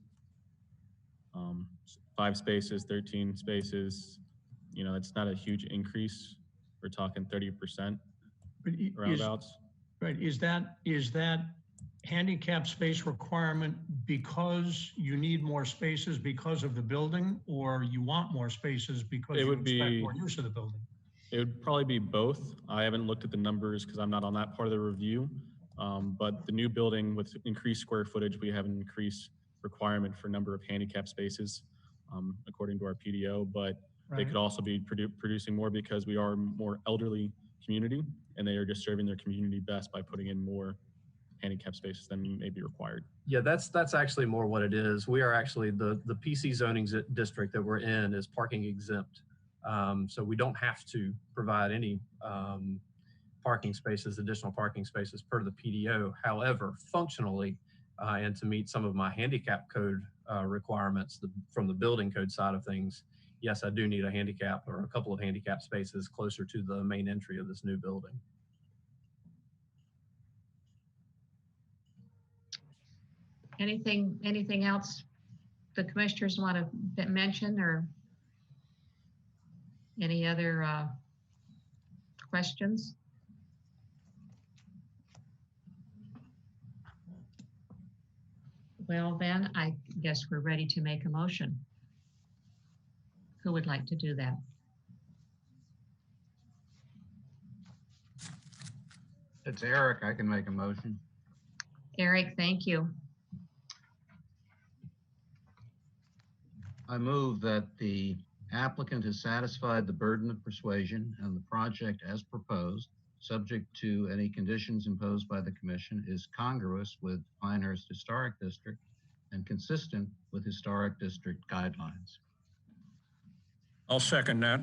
5 spaces, 13 spaces, it's not a huge increase. We're talking 30% roundabouts. Right, is that handicap space requirement because you need more spaces because of the building, or you want more spaces because you expect more use of the building? It would probably be both. I haven't looked at the numbers because I'm not on that part of the review. But the new building with increased square footage, we have an increased requirement for number of handicap spaces according to our PDO, but they could also be producing more because we are a more elderly community and they are just serving their community best by putting in more handicap spaces than may be required. Yeah, that's actually more what it is. We are actually, the PC zoning district that we're in is parking exempt. So we don't have to provide any additional parking spaces per the PDO. However, functionally, and to meet some of my handicap code requirements from the building code side of things, yes, I do need a handicap or a couple of handicap spaces closer to the main entry of this new building. Anything else the commissioners want to mention, or any other questions? Well, then I guess we're ready to make a motion. Who would like to do that? It's Eric. I can make a motion. Eric, thank you. I move that the applicant has satisfied the burden of persuasion and the project as proposed, subject to any conditions imposed by the commission, is congruous with Pinehurst Historic District and consistent with historic district guidelines. I'll second that.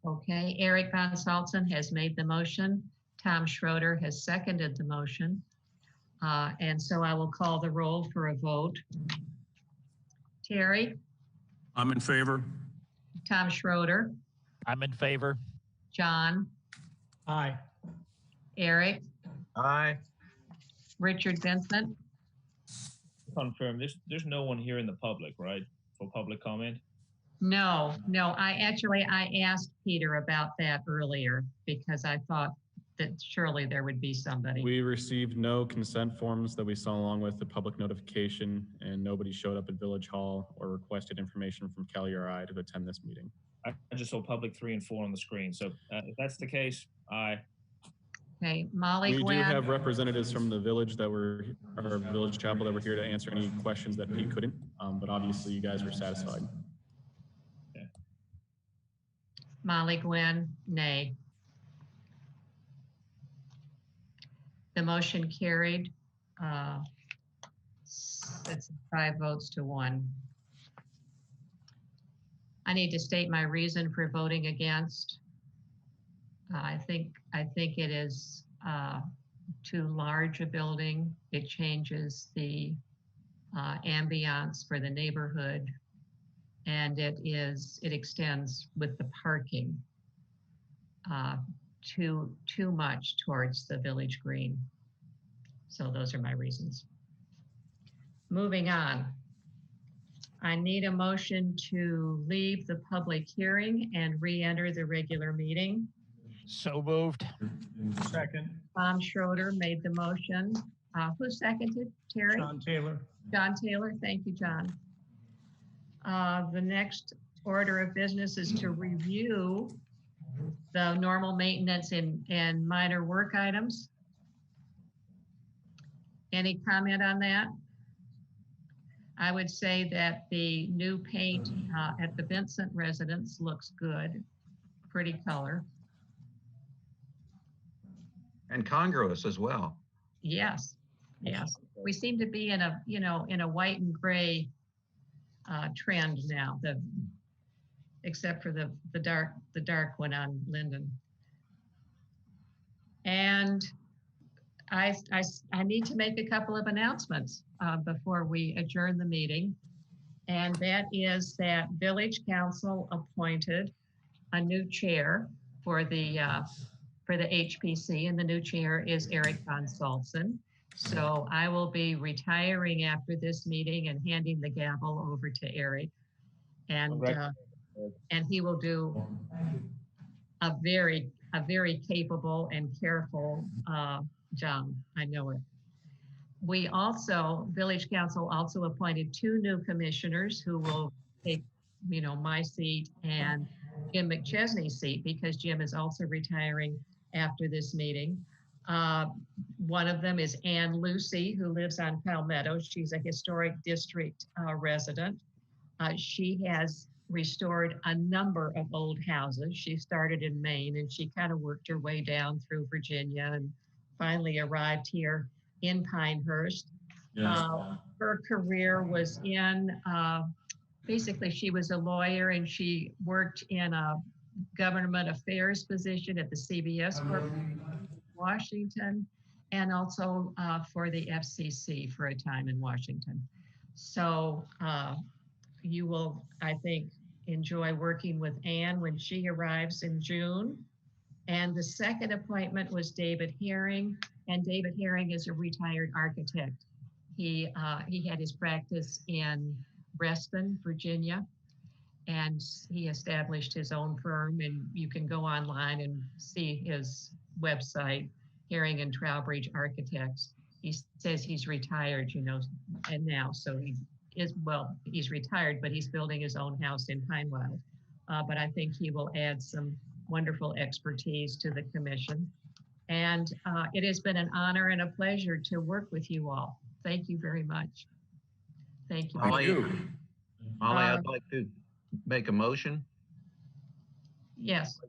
Okay, Eric Von Salzen has made the motion. Tom Schroeder has seconded the motion. And so I will call the roll for a vote. Terry? I'm in favor. Tom Schroeder? I'm in favor. John? Aye. Eric? Aye. Richard Vincent? Confirm, there's no one here in the public, right, for public comment? No, I asked Peter about that earlier because I thought that surely there would be somebody. We received no consent forms that we saw along with the public notification, and nobody showed up at Village Hall or requested information from Kelly or I to attend this meeting. I just saw public 3 and 4 on the screen. So if that's the case, aye. Okay, Molly We Gwen. do have representatives from the village that were, our village chapel that were here to answer any questions that Pete couldn't, but obviously you guys were satisfied. Molly Gwen, nay. The motion carried. It's 5 votes to 1. I need to state my reason for voting against. I think it is too large a building. It changes the ambiance for the neighborhood, and it extends with the parking too much towards the village green. So those are my reasons. Moving on. I need a motion to leave the public hearing and re-enter the regular meeting. So moved. Second. Tom Schroeder made the motion. Who seconded? Terry? John Taylor. John Taylor, thank you, John. The next order of business is to review the normal maintenance and minor work items. Any comment on that? I would say that the new paint at the Vincent residence looks good. Pretty color. And congruous as well. Yes, yes. We seem to be in a, in a white and gray trend now, except for the dark one on Linden. And I need to make a couple of announcements before we adjourn the meeting. And that is that Village Council appointed a new chair for the HPC, and the new chair is Eric Von Salzen. So I will be retiring after this meeting and handing the gavel over to Eric. And he will do a very capable and careful job. I know it. We also, Village Council also appointed 2 new commissioners who will take, my seat and Jim McChesney's seat, because Jim is also retiring after this meeting. One of them is Ann Lucy, who lives on Palmetto. She's a historic district resident. She has restored a number of old houses. She started in Maine and she kind of worked her way down through Virginia and finally arrived here in Pinehurst. Yes. Her career was in, basically she was a lawyer and she worked in a government affairs position at the CBS Corporation in Washington, and also for the FCC for a time in Washington. So you will, I think, enjoy working with Ann when she arrives in June. And the second appointment was David Herring, and David Herring is a retired architect. He had his practice in Reston, Virginia, and he established his own firm, and you can go online and see his website, Herring and Trowbridge Architects. He says he's retired, and now, so he's retired, but he's building his own house in Pinewild. But I think he will add some wonderful expertise to the commission. And it has been an honor and a pleasure to work with you all. Thank you very much. Thank you. Molly, I'd like to make a motion Yes.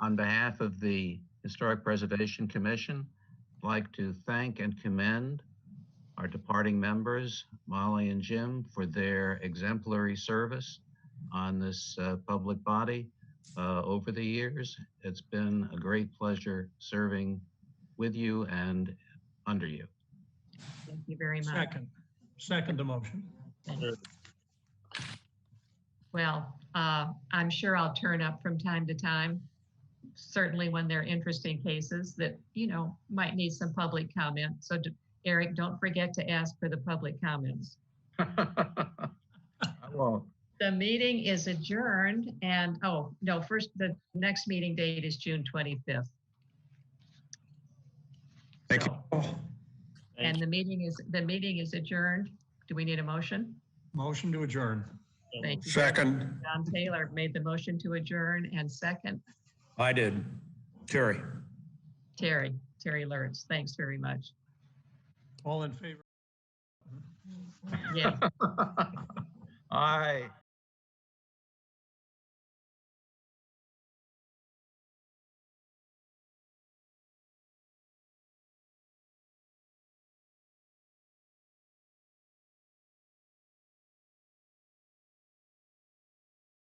on behalf of the Historic Preservation Commission. I'd like to thank and commend our departing members, Molly and Jim, for their exemplary service on this public body over the years. It's been a great pleasure serving with you and under you. Thank you very much. Second the motion. Well, I'm sure I'll turn up from time to time, certainly when there are interesting cases that, you know, might need some public comment. So Eric, don't forget to ask for the public comments. I won't. The meeting is adjourned and, oh, no, first, the next meeting date is June 25th. Thank you. And the meeting is adjourned. Do we need a motion? Motion to adjourn. Thank you. Second. John Taylor made the motion to adjourn, and second, I did. Terry. Terry Lurz. Thanks very much. All in favor? Yeah. Aye.